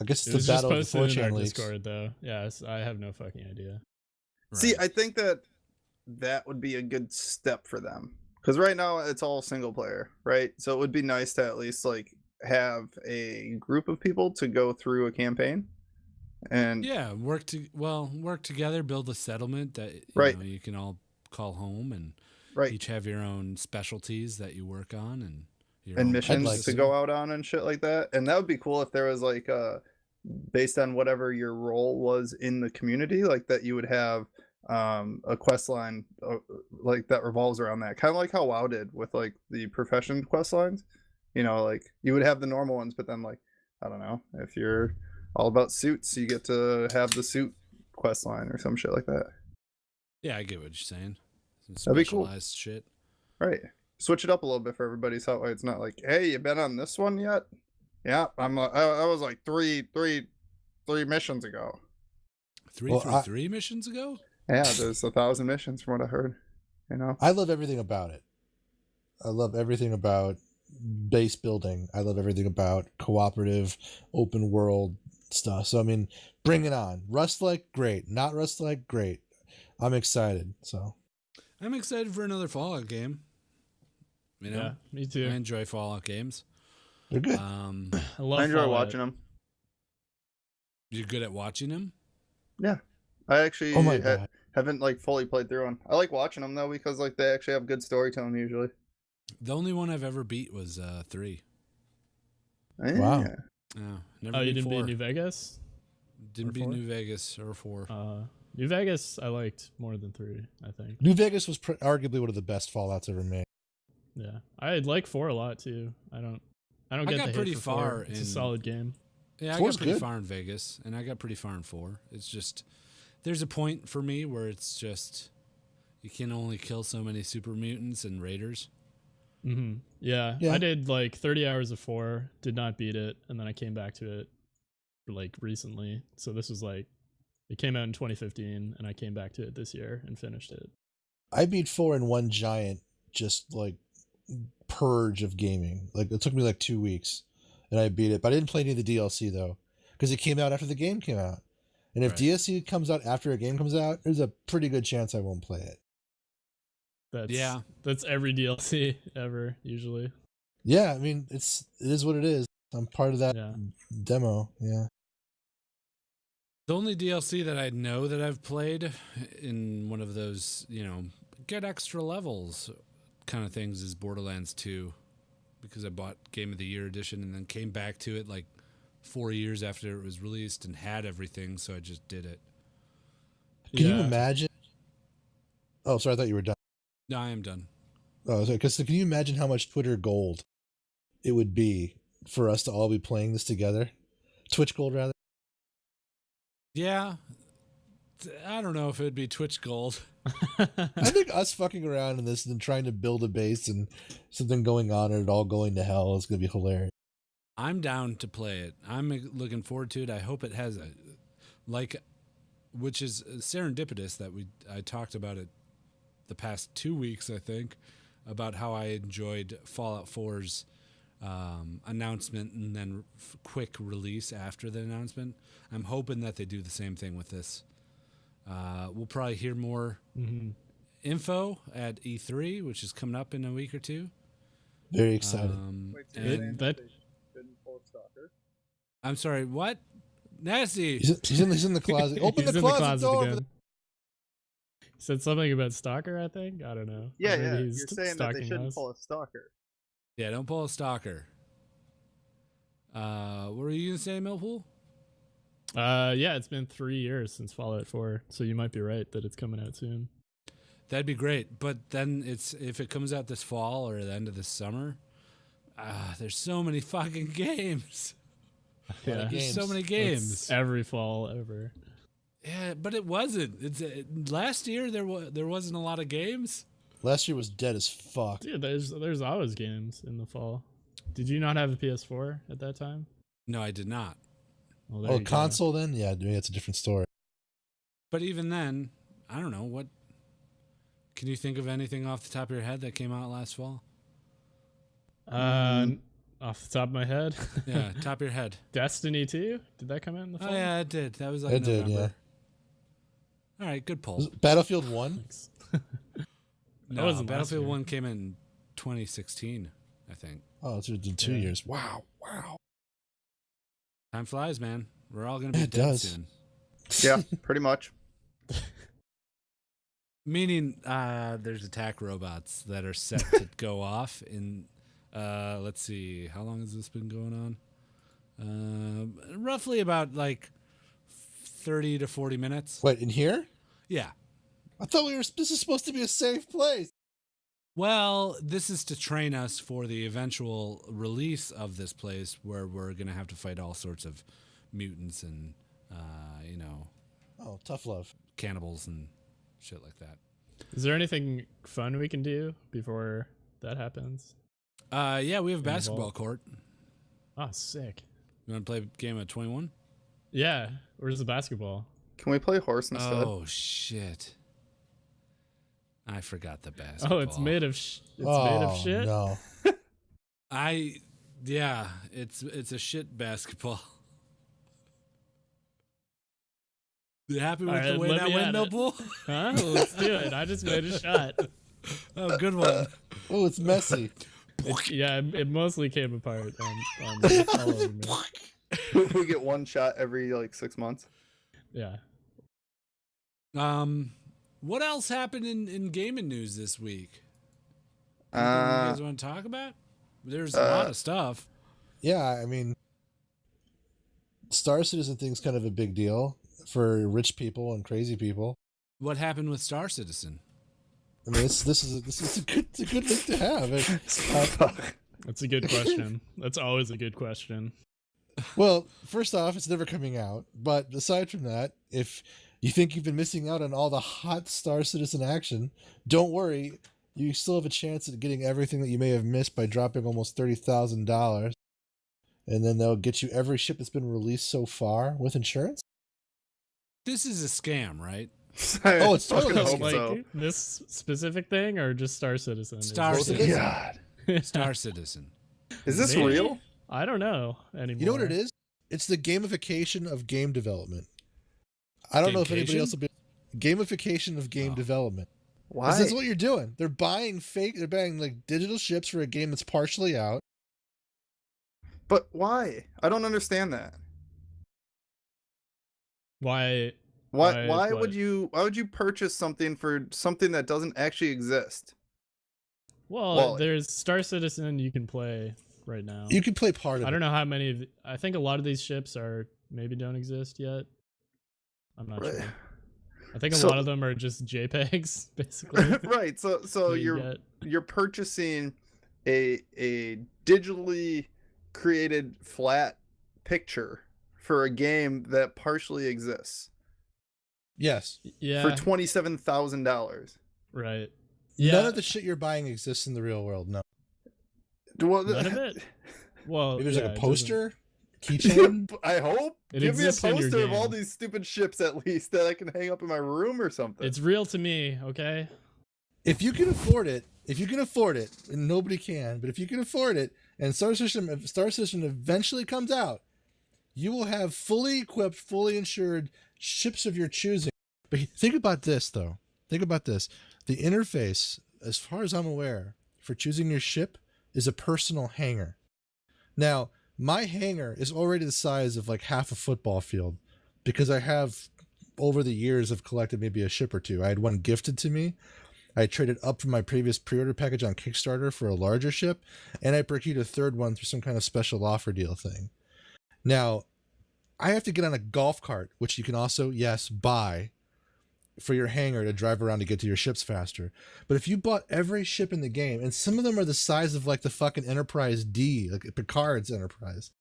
I guess It it's was the just battle of the posted in 4chan our leaks. Discord though. Yes, I have no fucking idea. See, Right. I think that would be a good step for them. Because right now it's all single player, right? So it would be nice to at least like have a group of people to go through a campaign. And Yeah, work together, build a settlement that Right. you can all call home, and right. each have your own specialties that you work on and your And own missions like to go out on and shit like that. And that would be cool if there was like based on whatever your role was in the community, like that you would have a quest line like that revolves around that, kind of like how WoW did with like the profession quest lines. You know, like you would have the normal ones, but then like I don't know, if you're all about suits, you get to have the suit quest line or some shit like that. Yeah, I get what you're saying. Some That'd be cool. specialized shit. Right. Switch it up a little bit for everybody so that way it's not like, hey, you been on this one yet? Yeah, I was like three missions ago. Three missions ago? Yeah, there's 1,000 missions from what I heard. You know? I love everything about it. I love everything about base building. I love everything about cooperative, open world stuff. So I mean, bring it on. Rust-like, great. Not Rust-like, great. I'm excited. So I'm excited for another Fallout game. You know, Yeah, me too. I enjoy Fallout games. they're good. I love I enjoy Fallout. watching them. You're good at watching them? Yeah. I actually Oh my God. haven't like fully played through them. I like watching them though because like they actually have good storytelling usually. The only one I've ever beat was 3. Wow. Yeah. Oh, never Oh, you beat didn't 4. beat New Vegas? Didn't or beat 4? New Vegas or 4. New Vegas I liked more than 3, I think. New Vegas was arguably one of the best Fallouts ever made. Yeah. I like 4 a lot too. I don't I get got the pretty hate for 4. far It's in- a solid game. Yeah, I 4's got pretty good. far in Vegas, and I got pretty far in 4. It's just, there's a point for me where it's just, you can only kill so many super mutants and raiders. Mm-hmm. Yeah. Yeah. I did like 30 hours of 4, did not beat it, and then I came back to it like recently. So this was like, it came out in 2015, and I came back to it this year and finished it. I beat 4 in one giant, just like purge of gaming. Like it took me like 2 weeks, and I beat it. But I didn't play any of the DLC though, because it came out after the game came out. And if Right. DLC comes out after a game comes out, there's a pretty good chance I won't play it. That's every DLC ever usually. Yeah, I mean it is what it is. I'm part of that Yeah. demo. Yeah. The only DLC that I know that I've played in one of those, get extra levels kind of things is Borderlands 2, because I bought Game of the Year edition and then came back to it like 4 years after it was released and had everything, so I just did it. Can you Yeah. imagine? Oh, sorry, I thought you were done. No, I am done. Oh, sorry. Because can you imagine how much Twitter gold it would be for us to all be playing this together? Twitch gold, rather. Yeah. I don't know if it would be Twitch Gold. I think us fucking around in this and trying to build a base and something going on and it all going to hell is going to be hilarious. I'm down to play it. I'm looking forward to it. I hope it has which is serendipitous that I talked about it the past 2 weeks, I think, about how I enjoyed Fallout 4's announcement and then quick release after the announcement. I'm hoping that they do the same thing with this. We'll probably hear more info at E3, which is coming up in a week or two. Very excited. I'm sorry, what? Nasty. He's in the closet. Open He's the in the closet closet door. again. He said something about Stalker, I think. I don't know. Yeah, Or maybe yeah. he's You're saying that they stalking shouldn't us. pull a stalker. Yeah, don't pull a stalker. What were you gonna say, Millpool? Yeah, it's been 3 years since Fallout 4, so you might be right that it's coming out soon. That'd be great, but then if it comes out this fall or the end of this summer, there's so many fucking games. Yeah, There's so many It's games. every fall ever. Yeah, but it wasn't. Last year there wasn't a lot of games. Last year was dead as fuck. Dude, there's always games in the fall. Did you not have a PS4 at that time? No, I did not. Well, there Oh, you go. console then? Yeah, maybe that's a different story. But even then, I don't know what. Can you think of anything off the top of your head that came out last fall? Off the top of my head, Yeah, top of your head. Destiny 2? Did that come out in the fall? Oh yeah, it did. That was like It did, November. yeah. All right, good poll. Was it Battlefield 1? Thanks. No, wasn't last Battlefield year. 1 came in 2016, I think. Oh, it's in 2 Yeah. years. Wow. Wow. Time flies, man. We're all gonna be Yeah, it dead does. soon. Yeah, pretty much. Meaning, there's attack robots that are set to go off in. Let's see, how long has this been going on? Roughly about like 30 to 40 minutes. Wait, in here? Yeah. I thought this is supposed to be a safe place. Well, this is to train us for the eventual release of this place, where we're gonna have to fight all sorts of mutants and, Oh, tough love. cannibals and shit like that. Is there anything fun we can do before that happens? Yeah, we have a In the basketball vault? court. Oh, sick. You want to play a game of 21? Yeah. Where's the basketball? Can we play horse instead? Oh shit! I forgot the basketball. Oh, it's made of it's made of Oh, shit. no. Yeah, it's a shit basketball. You happy with All the right, way let that me went, at no it. bull? Huh? Let's do it. I just made a shot. Oh, good one. Oh, it's messy. Yeah, it mostly came apart on all over me. We get one shot every like 6 months. Yeah. What else happened in gaming news this week? Anything you guys want to talk about? There's a lot of stuff. Yeah, I mean, Star Citizen thing's kind of a big deal for rich people and crazy people. What happened with Star Citizen? I mean, this is a good link to have. That's a good question. That's always a good question. Well, first off, it's never coming out. But aside from that, if you think you've been missing out on all the hot Star Citizen action, don't worry. You still have a chance at getting everything that you may have missed by dropping almost $30,000. And then they'll get you every ship that's been released so far with insurance. This is a scam, right? Oh, it's fucking totally hope Like so. this specific thing or just Star Citizen? Star Both of Citizen. God, Star Citizen. is this Maybe. real? I don't know anymore. You know what it is? It's the gamification of game development. I don't know if anybody Gamecation? else will be gamification of game Oh. development. Why? That's what you're doing. They're buying like digital ships for a game that's partially out. But why? I don't understand that. Why? Why what? would you purchase something for something that doesn't actually exist? Well, there's Star Citizen you can play right now. You can play part of I don't it. know how many. I think a lot of these ships are maybe don't exist yet. I'm not Right. sure. I think a So- lot of them are just JPEGs, basically. Right. So that you you're get. you're purchasing a digitally created flat picture for a game that partially exists Yes. Yeah. for $27,000. Right. None of the shit you're buying exists in the real world. No. Well, None of it. Well, Maybe there's yeah, like it a doesn't- poster, keychain. I hope. It Give me a exists in your poster of all game. these stupid ships at least that I can hang up in my room or something. It's real to me. Okay. If you can afford it, and nobody can, but if you can afford it, and Star Citizen eventually comes out, you will have fully equipped, fully insured ships of your choosing. But think about this, though. Think about this. The interface, as far as I'm aware, for choosing your ship is a personal hangar. Now, my hangar is already the size of like half a football field because I have, over the years, have collected maybe a ship or two. I had one gifted to me. I traded up from my previous pre-order package on Kickstarter for a larger ship, and I procured a third one through some kind of special offer deal thing. Now, I have to get on a golf cart, which you can also, yes, buy for your hangar to drive around to get to your ships faster. But if you bought every ship in the game, and some of them are the size of like the fucking Enterprise D, like Picard's Enterprise,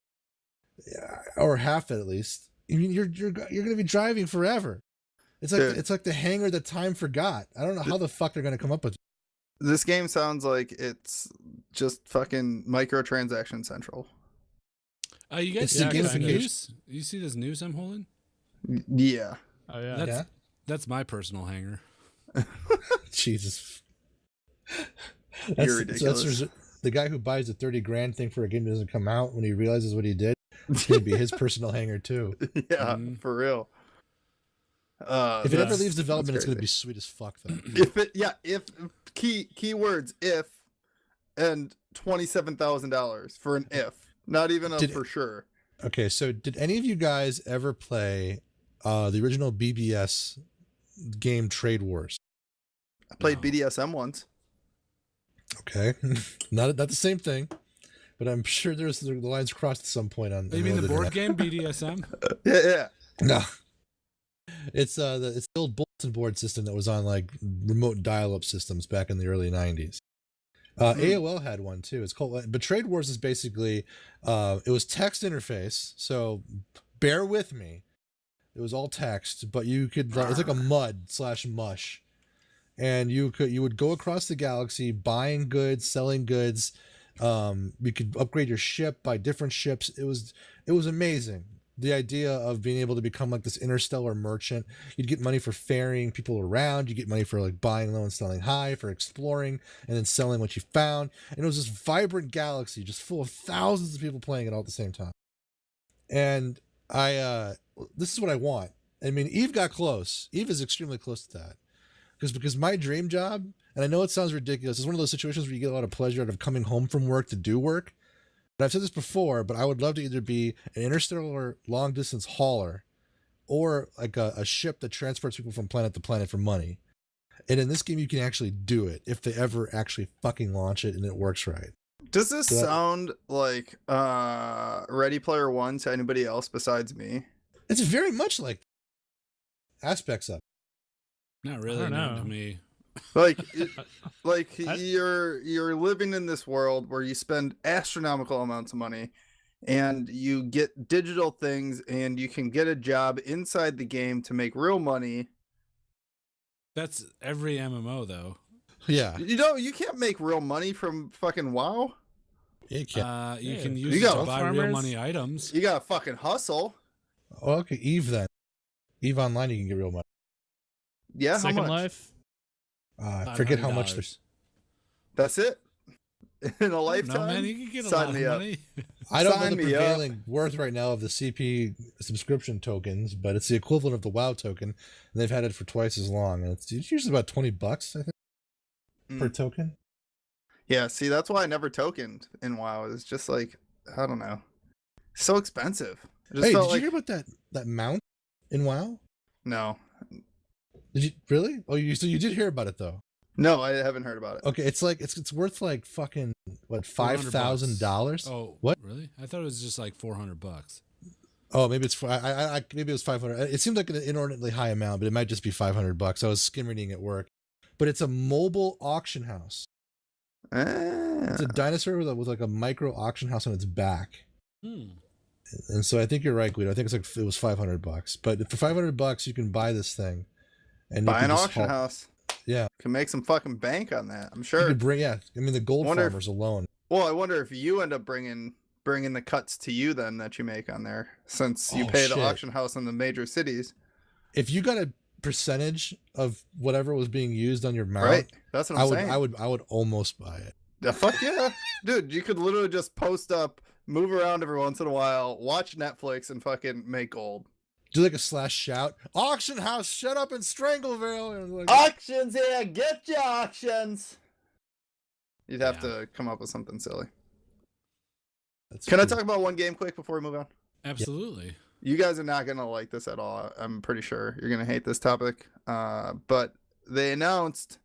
or half it at least, I mean, you're going to be driving forever. It's like Dude. it's like the hangar that time forgot. I don't know how the fuck they're going to come up with. This game sounds like it's just fucking microtransaction central. You guys It's see the this gamification. news? You see this news I'm holding? Yeah. Oh yeah. That's Yeah. that's my personal hanger. Jesus. You're ridiculous. The guy who buys a 30 grand thing for a game that doesn't come out when he realizes what he did, it's going to be his personal hangar too. Yeah, Mhm. for real. If it ever leaves development, it's that's going to be sweet as fuck though. if keywords if and $27,000 for an if, not even a Did- for sure. Okay, so did any of you guys ever play the original BBS game Trade Wars? I played No. BDSM once. Okay, not the same thing, but I'm sure the lines crossed at some point on. You mean the board internet. game BDSM? Yeah. No, it's the old bulletin board system that was on like remote dial-up systems back in the early '90s. AOL had one too. It's called, but Trade Wars is basically it was text interface. So bear with me. It was all text, but you could it's like a mud/mush, and you would go across the galaxy buying goods, selling goods. You could upgrade your ship, buy different ships. It was amazing. The idea of being able to become like this interstellar merchant. You'd get money for ferrying people around. You get money for like buying low and selling high, for exploring and then selling what you found. And it was this vibrant galaxy just full of thousands of people playing it all at the same time. And this is what I want. I mean, Eve got close. Eve is extremely close to that. Because my dream job, and I know it sounds ridiculous, it's one of those situations where you get a lot of pleasure out of coming home from work to do work. But I've said this before, but I would love to either be an interstellar long distance hauler or like a ship that transports people from planet to planet for money. And in this game, you can actually do it if they ever actually fucking launch it and it works right. Does this sound like Ready Player One to anybody else besides me? It's very much like aspects of it. Not really known to me. Like you're living in this world where you spend astronomical amounts of money and you get digital things and you can get a job inside the game to make real money. That's every MMO though. Yeah. You can't make real money from fucking WoW. You can. You can use You it got to buy farmers? real money items. You gotta fucking hustle. Oh, okay, Eve then. Eve Online, you can get real money. Yeah, Second how much? Life. I forget how much. That's it? In a No, lifetime? man, you can get a Sign lot of me up. money. I don't know Sign the me up. prevailing worth right now of the CP subscription tokens, but it's the equivalent of the WoW token, and they've had it for twice as long. And it's usually about $20, I think, per token. Yeah, see, that's why I never tokened in WoW. It's just like, I don't know. So expensive. I just Hey, felt did like... you hear about that mount in WoW? No. Did you really? Oh, so you did hear about it though. No, I haven't heard about it. Okay, it's like it's worth like fucking what $5,000. Oh, what? Really? I thought it was just like $400. Oh, maybe it's maybe it was 500. It seems like an inordinately high amount, but it might just be $500. I was skim reading at work, but it's a mobile auction house. It's a dinosaur with like a micro auction house on its back. And so I think you're right, Guido. I think it's like it was $500. But for $500, you can buy this thing. And Buy you an can just auction house. Yeah. Can make some fucking bank on that. I'm You sure. could bring, I mean, the gold Wonder if- farmers alone. Well, I wonder if you end up bringing the cuts to you then that you make on there, since you Oh, pay shit. the auction house in the major cities. If you got a percentage of whatever was being used on your mount, Right? That's what I'm saying. I would almost buy it. Yeah, fuck yeah. Dude, you could literally just post up, move around every once in a while, watch Netflix, and fucking make gold. Do like a slash shout, auction house, shut up in Strangleville. And like, Auctions here, get your auctions. You'd have to come up with something silly. that's Can I cool. talk about one game quick before we move on? Absolutely. You guys are not gonna like this at all. I'm pretty sure you're gonna hate this topic. But they announced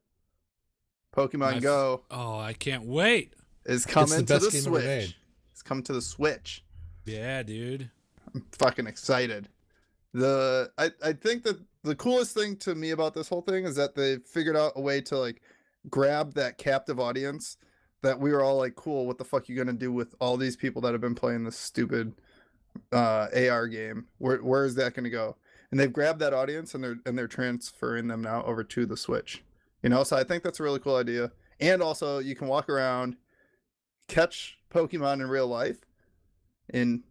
Pokemon Go Oh, I can't wait. is coming to best the game ever Switch. made. It's coming to the Switch. Yeah, dude. I'm fucking excited. I think that the coolest thing to me about this whole thing is that they figured out a way to like grab that captive audience that we were all like, cool, what the fuck you gonna do with all these people that have been playing this stupid AR game? Where is that gonna go? And they've grabbed that audience and they're transferring them now over to the Switch. You know, so I think that's a really cool idea. And also you can walk around, catch Pokemon in real life, in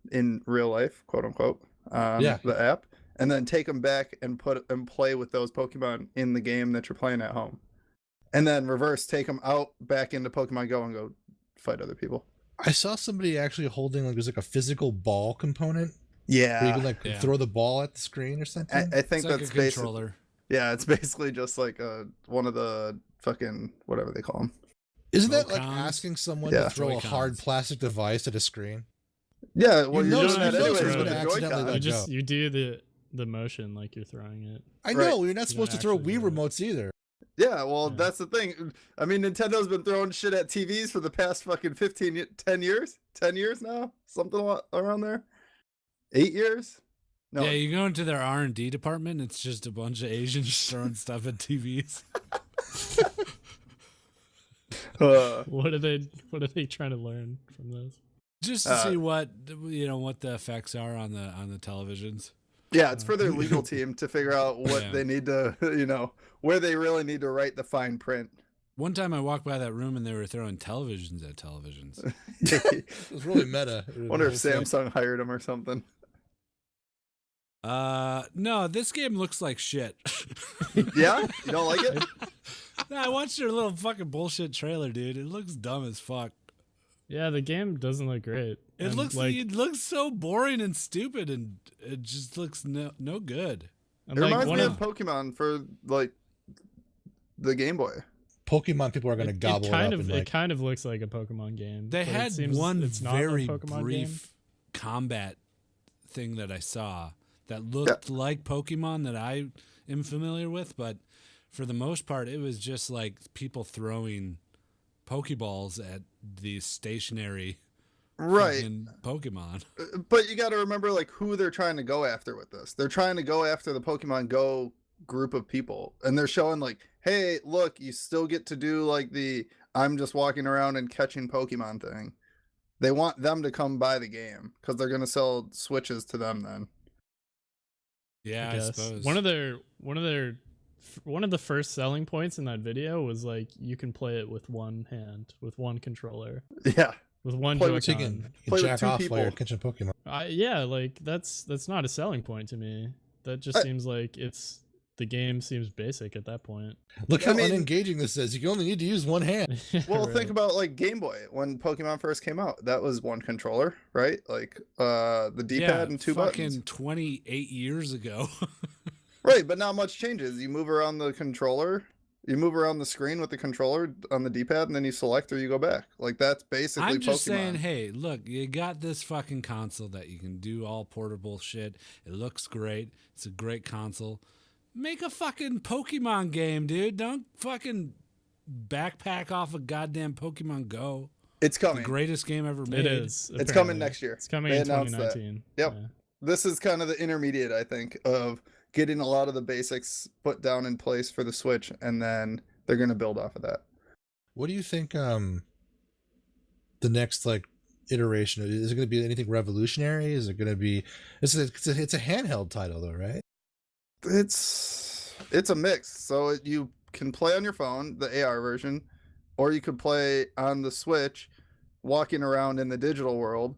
real life, quote unquote. The app, and then take them back and play with those Pokemon in the game that you're playing at home, and then reverse take them out back into Pokemon Go and go fight other people. I saw somebody actually holding like there's like a physical ball component. Yeah, Where you can like throw the ball at the screen or something. I think It's like that's a basically controller. yeah, it's basically just like one of the fucking whatever they call them. Isn't that like Joy-Cons? asking someone Yeah. to throw a Joy-Cons. hard plastic device at a screen? Yeah, well, You you're know- doing that you know anyways it's with gonna the accidentally Joy-Con. let go. You do the motion like you're throwing it. I Right. know, you're not supposed to throw actually Wii do it. remotes either. Yeah, well, Yeah. that's the thing. I mean, Nintendo's been throwing shit at TVs for the past fucking 10 years? 10 years now? Something around there? 8 years? No. Yeah, you go into their R&D department, it's just a bunch of Asians throwing stuff at TVs. What are they trying to learn from this? Just to see what the effects are on the televisions. Yeah, it's for their legal team to figure out what Yeah. they need to, where they really need to write the fine print. One time I walked by that room and they were throwing televisions at televisions. It was really meta. Wonder if Samsung hired him or something. No, this game looks like shit. Yeah? You don't like it? No, I watched your little fucking bullshit trailer, dude. It looks dumb as fuck. Yeah, the game doesn't look great. It And, looks so boring and stupid, and it just looks no good. and It like reminds one me of of Pokemon for, like, the Game Boy. Pokemon people are going to gobble it up. it kind of looks like a Pokemon game. They but it had seems one it's not a very Pokemon brief game. combat thing that I saw that looked like Pokemon that I am familiar with, but for the most part, it was just like people throwing Pokeballs at these stationary Right. fucking Pokemon. But you got to remember, like, who they're trying to go after with this. They're trying to go after the Pokemon Go group of people. And they're showing, like, hey, look, you still get to do, like, the I'm just walking around and catching Pokemon thing. They want them to come buy the game because they're going to sell Switches to them then. Yeah, I guess. suppose. One of the first selling points in that video was like you can play it with one hand, with one controller, Yeah. with one Play with So you Joy-Con. can Play with jack 2 off people. while you're catching Pokemon. Yeah, like that's not a selling point to me. That just seems like the game seems basic at that point. Look how I mean- unengaging this is. You only need to use one hand. Well, Right. think about, like, Game Boy. When Pokemon first came out, that was one controller, right? Like, the D-pad and 2 fucking buttons. 28 years ago. Right, but not much changes. You move around the controller, you move around the screen with the controller on the D-pad, and then you select or you go back. Like, that's basically I'm just Pokemon. saying, hey, look, you got this fucking console that you can do all portable shit. It looks great. It's a great console. Make a fucking Pokemon game, dude. Don't fucking backpack off a goddamn Pokemon Go. It's The coming. great game ever made. It is. It's coming apparently. next year. It's coming They in announced that. 2019. Yep. Yeah. This is kind of the intermediate, I think, of getting a lot of the basics put down in place for the Switch, and then they're going to build off of that. What do you think the next like iteration is it going to be anything revolutionary? Is it going to be it's a handheld title though, right? It's a mix. So you can play on your phone, the AR version, or you could play on the Switch, walking around in the digital world,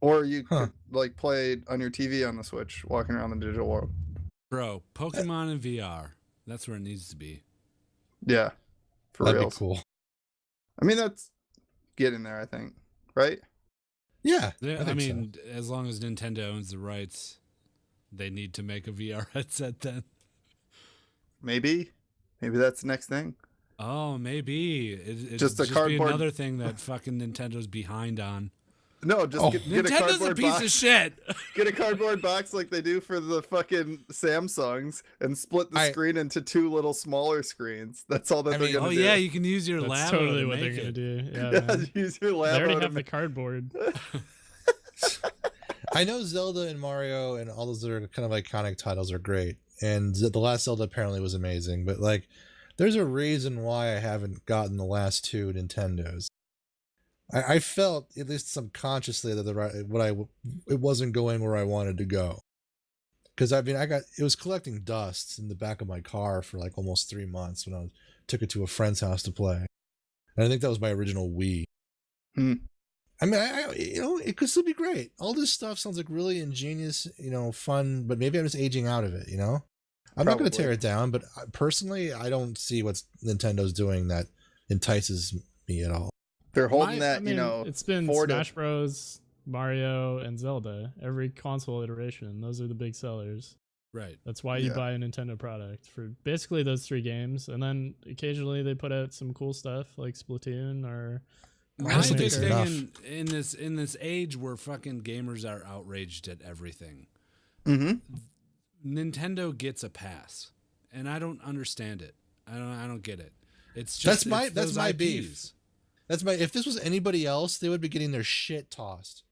or you could like play on your TV on the Switch, walking around the digital world. Bro, Pokemon in VR. That's where it needs to be. Yeah, for That'd real. be cool. I mean, that's getting there, I think, right? Yeah, Yeah, I think so. mean, as long as Nintendo owns the rights, they need to make a VR headset then. Maybe that's the next thing. Oh, maybe. It Just a be cardboard- another thing that fucking Nintendo's behind on. No, just Oh. get a Nintendo's a cardboard piece box. of shit. Get a cardboard box like they do for the fucking Samsungs and split the I- screen into 2 little smaller screens. That's all that I they're mean- gonna Oh do. yeah, you can use your That's lab. totally to what they're make gonna it. do. Yeah, Yeah, man. use your They lab. already to have the make- cardboard. I know Zelda and Mario and all those other kind of iconic titles are great, and the last Zelda apparently was amazing. But like, there's a reason why I haven't gotten the last 2 Nintendos. I felt at least subconsciously that it wasn't going where I wanted to go. Because I mean, it was collecting dust in the back of my car for like almost 3 months when I took it to a friend's house to play, and I think that was my original Wii. Hmm. I mean, it could still be great. All this stuff sounds like really ingenious, fun, but maybe I'm just aging out of it, I'm not going to tear Probably. it down, but personally, I don't see what Nintendo's doing that entices me at all. They're holding My- that, I mean, it's been forward it. Smash Bros, Mario, and Zelda. Every console iteration, those are the big sellers. Right. That's why you Yeah. buy a Nintendo product for basically those 3 games, and then occasionally they put out some cool stuff like Splatoon or. I My just don't big think it's thing enough. in this age where fucking gamers are outraged at everything, Mm-hmm. Nintendo gets a pass, and I don't understand it. I don't get it. It's That's just my- it's that's those my IPs. beef. If this was anybody else, they would be getting their shit tossed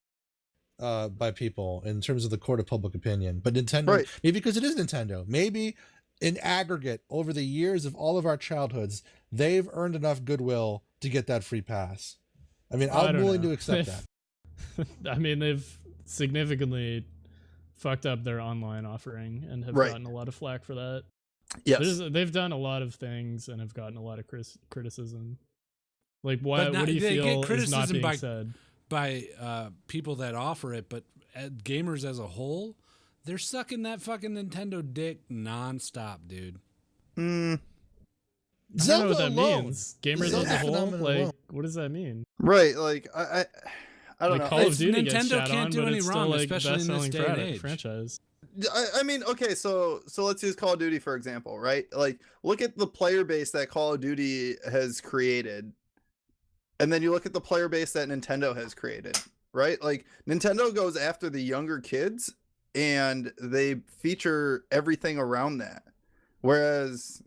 by people in terms of the court of public opinion. But Nintendo, Right. maybe because it is Nintendo, maybe in aggregate over the years of all of our childhoods, they've earned enough goodwill to get that free pass. I mean, I I'm don't willing know. to accept that. I mean, they've significantly fucked up their online offering and have Right. gotten a lot of flack for that. Yes. They've done a lot of things and have gotten a lot of criticism. Like, why? But What do you they get feel is not criticism being by- said? by people that offer it, but gamers as a whole, they're sucking that fucking Nintendo dick nonstop, dude. I don't know Zelda what that alone. means. Gamers Zelda as a whole, phenomenon like, alone. what does that mean? Right. Like I don't Like know. Call of It's- Duty gets Nintendo shat can't on, do but any it's wrong, still like especially in this best-selling day and age. franchise. I mean, okay, so let's use Call of Duty for example, right? Like, look at the player base that Call of Duty has created, and then you look at the player base that Nintendo has created, right? Like, Nintendo goes after the younger kids, and they feature everything around that, whereas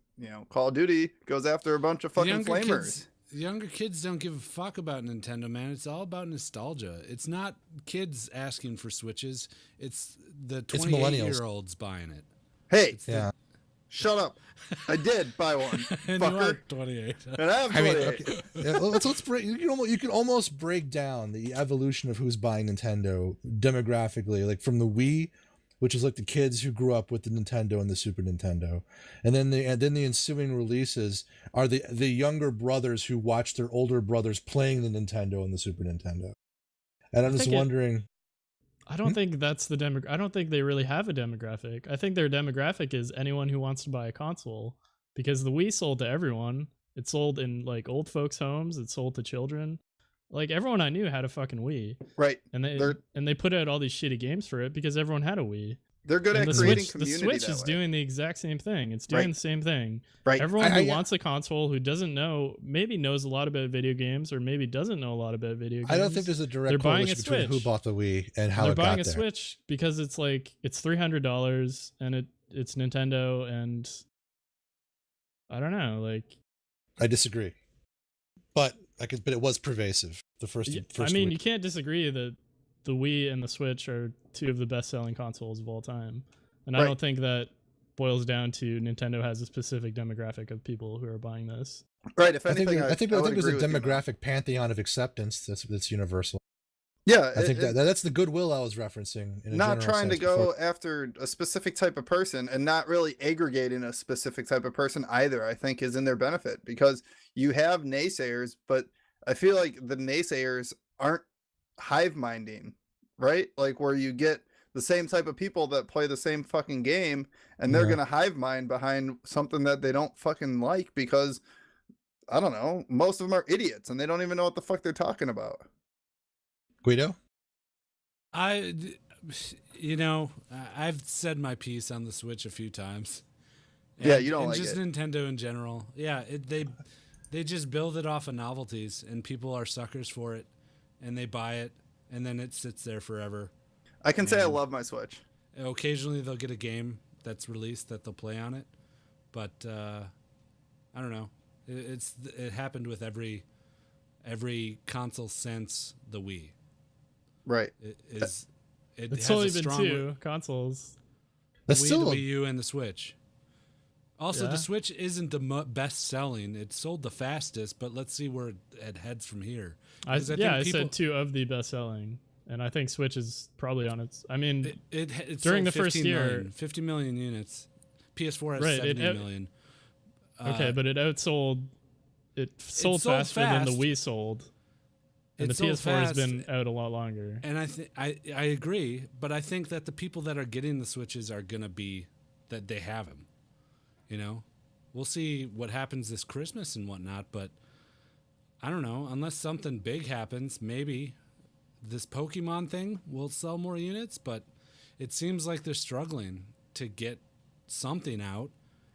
Call of Duty goes after a bunch of fucking flamers. Younger kids don't give a fuck about Nintendo, man. It's all about nostalgia. It's not kids asking for Switches. It's the It's 28-year-olds buying it. Hey, Yeah. shut up! I did buy one, And you are fucker, 28. and I have I mean, 28. okay. Yeah, let's break. You can almost break down the evolution of who's buying Nintendo demographically, like from the Wii, which is like the kids who grew up with the Nintendo and the Super Nintendo, and then the ensuing releases are the younger brothers who watch their older brothers playing the Nintendo and the Super Nintendo. And I'm just wondering. I don't think that's the I don't think they really have a demographic. I think their demographic is anyone who wants to buy a console, because the Wii sold to everyone. It sold in like old folks' homes. It sold to children. Like, everyone I knew had a fucking Wii, Right. and they put out all these shitty games for it because everyone had a Wii. They're good And at the creating Switch, the community. Switch that is way. doing the exact same thing. It's doing Right. the same thing. Right. Everyone who I- wants a console, who doesn't know, maybe knows a lot about video games, or maybe doesn't know a lot about video games. I don't think there's a direct They're buying correlation a between who Switch. bought the Wii and how they're it buying got a there. Switch because it's like it's $300 and it's Nintendo, and I don't know, like, I disagree, but it was pervasive. The first I mean, Wii. you can't disagree that the Wii and the Switch are two of the best-selling consoles of all time, and I Right. don't think that boils down to Nintendo has a specific demographic of people who are buying this. Right. If I think anything, I think would there's a agree with you, man. demographic pantheon of acceptance that's universal. Yeah, I think that's the goodwill I was referencing. In a not general trying to sense go before. after a specific type of person and not really aggregating a specific type of person either, I think is in their benefit, because you have naysayers, but I feel like the naysayers aren't hive minding, right? Like, where you get the same type of people that play the same fucking game, and they're Yeah. gonna hive mind behind something that they don't fucking like, because I don't know, most of them are idiots and they don't even know what the fuck they're talking about. Guido? I've said my piece on the Switch a few times. Yeah, you don't and like just it. Nintendo in general. Yeah, they just build it off of novelties, and people are suckers for it, and they buy it, and then it sits there forever. I can say I And- love my Switch. Occasionally they'll get a game that's released that they'll play on it, but I don't know. It happened with every console since the Wii. Right. It It's has only a been strong 2 consoles. That's Wii, still the Wii U, and the Switch. Also, Yeah. the Switch isn't the best selling. It sold the fastest, but let's see where it heads from here. I 'Cause I think said 2 of the best selling, and I think Switch is probably on its. I mean, it during sold the first 15 year- million, 50 million units. PS4 has Right, 70 million. okay, but it outsold. It sold sold faster than the fast. Wii sold, and It the sold PS4 has fast. been out a lot longer. And I agree, but I think that the people that are getting the Switches are gonna be that they have them. We'll see what happens this Christmas and whatnot, but I don't know. Unless something big happens, maybe this Pokemon thing will sell more units. But it seems like they're struggling to get something out,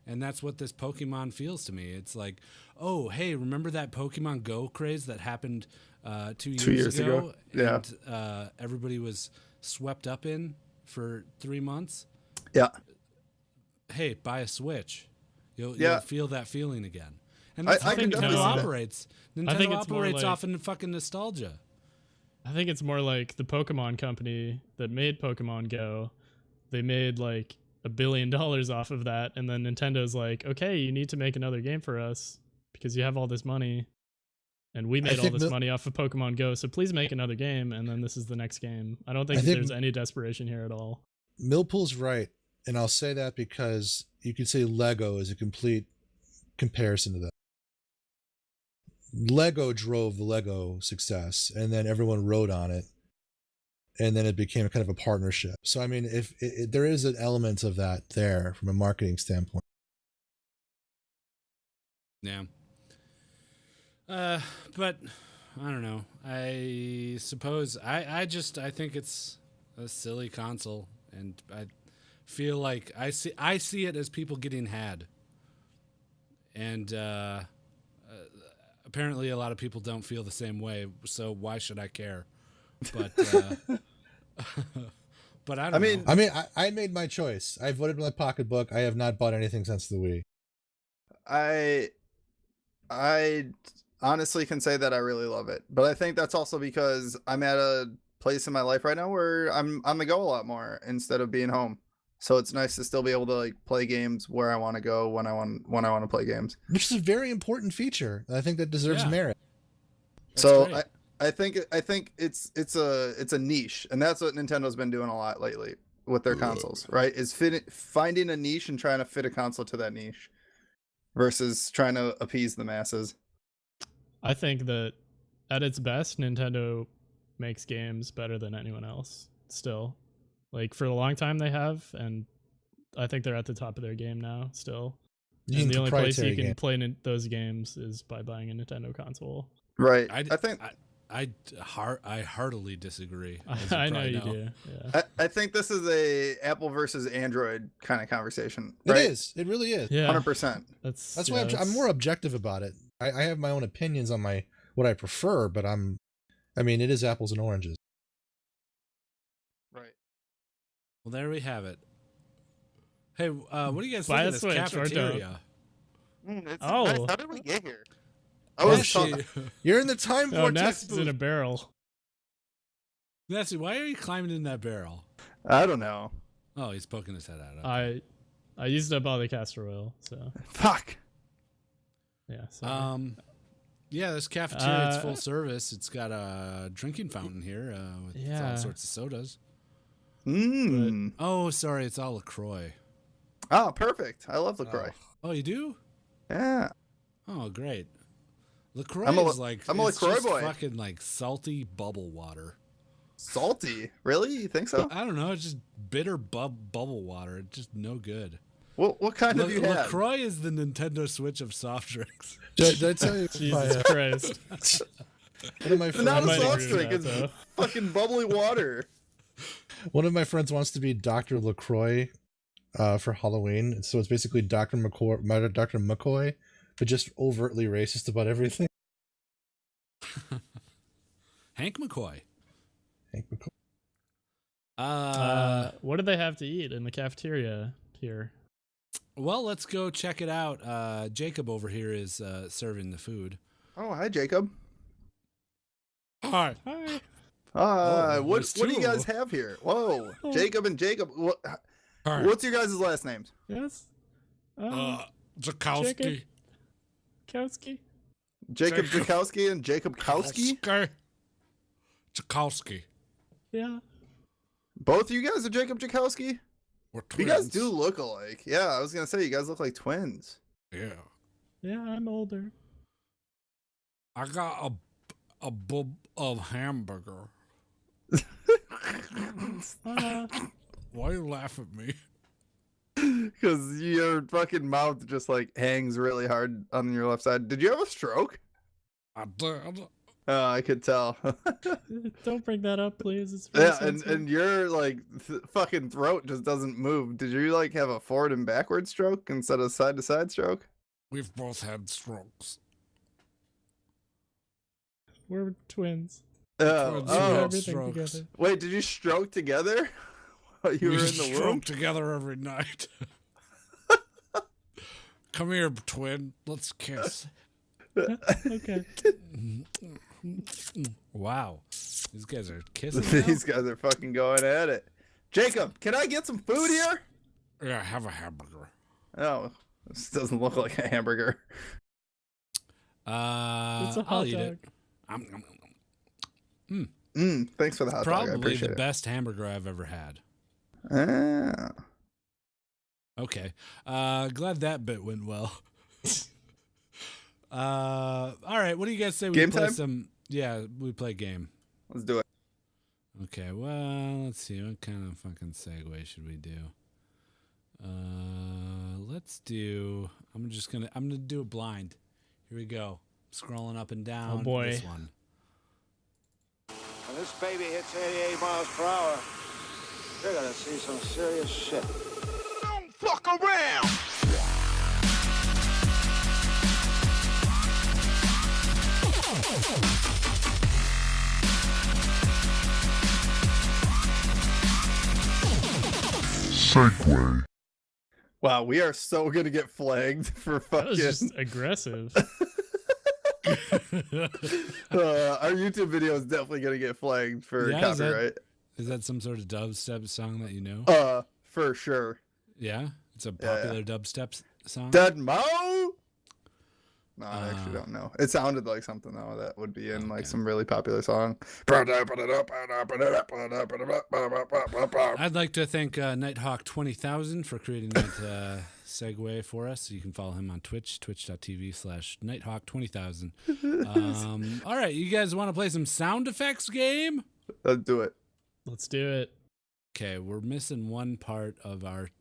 and that's what this Pokemon feels to me. It's like, oh, hey, remember that Pokemon Go craze that happened 2 years ago? Yeah. And everybody was swept up in for 3 months. Yeah. Hey, buy a Switch. You'll feel that feeling again. And I that's how can Nintendo definitely see that. operates. I Nintendo think it's more operates like- off in fucking nostalgia. I think it's more like the Pokemon company that made Pokemon Go. They made like $1 billion off of that, and then Nintendo's like, okay, you need to make another game for us because you have all this money, and we made all think this the- money off of Pokemon Go, so please make another game, and then this is the next game. I don't think I think- there's any desperation here at all. Millpool's right, and I'll say that because you could say Lego is a complete comparison to that. Lego drove the Lego success, and then everyone rode on it, and then it became a kind of a partnership. So I mean, if there is an element of that there from a marketing standpoint. Yeah. But I don't know. I suppose I think it's a silly console, and I feel like I see it as people getting had, and apparently a lot of people don't feel the same way. So why should I care? But but I don't know. I mean, I made my choice. I voted with my pocketbook. I have not bought anything since the Wii. I honestly can say that I really love it, but I think that's also because I'm at a place in my life right now where I'm on the go a lot more instead of being home. So it's nice to still be able to like play games where I want to go when I want to play games, Which is a very important feature. I think that deserves Yeah. merit. That's so great. I think it's a niche, and that's what Nintendo's been doing a lot lately with their consoles, right? Is finding a niche and trying to fit a console to that niche versus trying to appease the masses. I think that at its best, Nintendo makes games better than anyone else still. Like for a long time they have, and I think they're at the top of their game now still. You And mean the only place you proprietary can game. play those games is by buying a Nintendo console. Right. I think I heartily disagree. as I know probably you do. Yeah. I think this is a Apple versus Android kind of conversation. It Right? is. It really is. Yeah. 100%. That's why I'm more objective about it. I have my own opinions on what I prefer, but I mean, it is apples and oranges. Right. Well, there we have it. Hey, what do you guys Buy think of a this Switch or cafeteria? Oh. Nice. How did we get here? I was Nessie, You're in the time Oh, vortex. Ness is in a barrel. Nessie, why are you climbing in that barrel? I don't know. Oh, he's poking his head out. Okay. I used up all the castor oil, so Fuck. yeah. So Yeah, this cafeteria, it's full service. It's got a drinking fountain here with all Yeah. sorts of sodas. Mm. Oh, sorry, it's all LaCroix. Oh, perfect. I love LaCroix. Oh, you do? Yeah. Oh, great. LaCroix I'm a is like, I'm a it's LaCroix just boy. fucking like salty bubble water. Salty. Really? You think so? I don't know. It's just bitter bubble water. It's just no good. What kind have you had? LaCroix is the Nintendo Switch of soft drinks. Did I tell you? Jesus Christ. One of my It's not a might friends, soft agree with drink. that, It's fucking bubbly water. one of my friends wants to be Dr. LaCroix for Halloween. And so it's basically Dr. McCoy, but just overtly racist about everything. Hank McCoy. Hank McCoy. What do they have to eat in the cafeteria here? Well, let's go check it out. Jacob over here is serving the food. Oh, hi, Jacob. Hi. Hi. What there's do you two. guys have here? Whoa, Jacob and Jacob. Hi. What's your guys' last names? Yes. Zakowski. Kowski. Jacob Jakowski and Jacob Kowski? Zakowski. Yeah. Both of you guys are Jacob Jakowski? We're You twins. guys do look alike. Yeah, I was gonna say you guys look like twins. Yeah. Yeah, I'm older. I got a bub of hamburger. Why you laugh at me? Because your fucking mouth just like hangs really hard on your left side. Did you have a stroke? I did. I could tell. Don't bring that up, please. It's very Yeah, sensitive. and your like fucking throat just doesn't move. Did you like have a forward and backward stroke instead of side to side stroke? We've both had strokes. We're twins. Oh, Twins We do had oh. everything strokes. together. Wait, did you stroke together while you we were in the stroke womb? together every night. Come here, twin. Let's kiss. Okay. Wow. These guys are kissing now? These guys are fucking going at it. Jacob, can I get some food here? Yeah, have a hamburger. Oh, this doesn't look like a hamburger. It's a hot I'll eat dog. it. Thanks for the hot dog. I Probably appreciate the it. best hamburger I've ever had. Ah. Okay. Glad that bit went well. All right. What do you guys say we Game play time? some? Yeah, we play game. Let's do it. Okay. Well, let's see. What kind of fucking segue should we do? Let's do. I'm gonna do it blind. Here we go. Scrolling up and down. Oh, boy. This one. When this baby hits 88 miles per hour, you're gonna see some serious shit. Don't fuck around! Segway. Wow, we are so gonna get flagged for That was fucking. just aggressive. Our YouTube video is definitely gonna get flagged for Yeah, copyright. Is that some sort of dubstep song that you know? For sure. Yeah, it's a Yeah, popular dubstep song. Dead Mo. No, I actually don't know. It sounded like something though that would be in like Okay. some really popular song. I'd like to thank Nighthawk 20,000 for creating that segue for us. You can follow him on Twitch, twitch.tv/Nighthawk 20,000. All right, you guys want to play some sound effects game? Let's do it. Let's do it. Okay, we're missing one part of our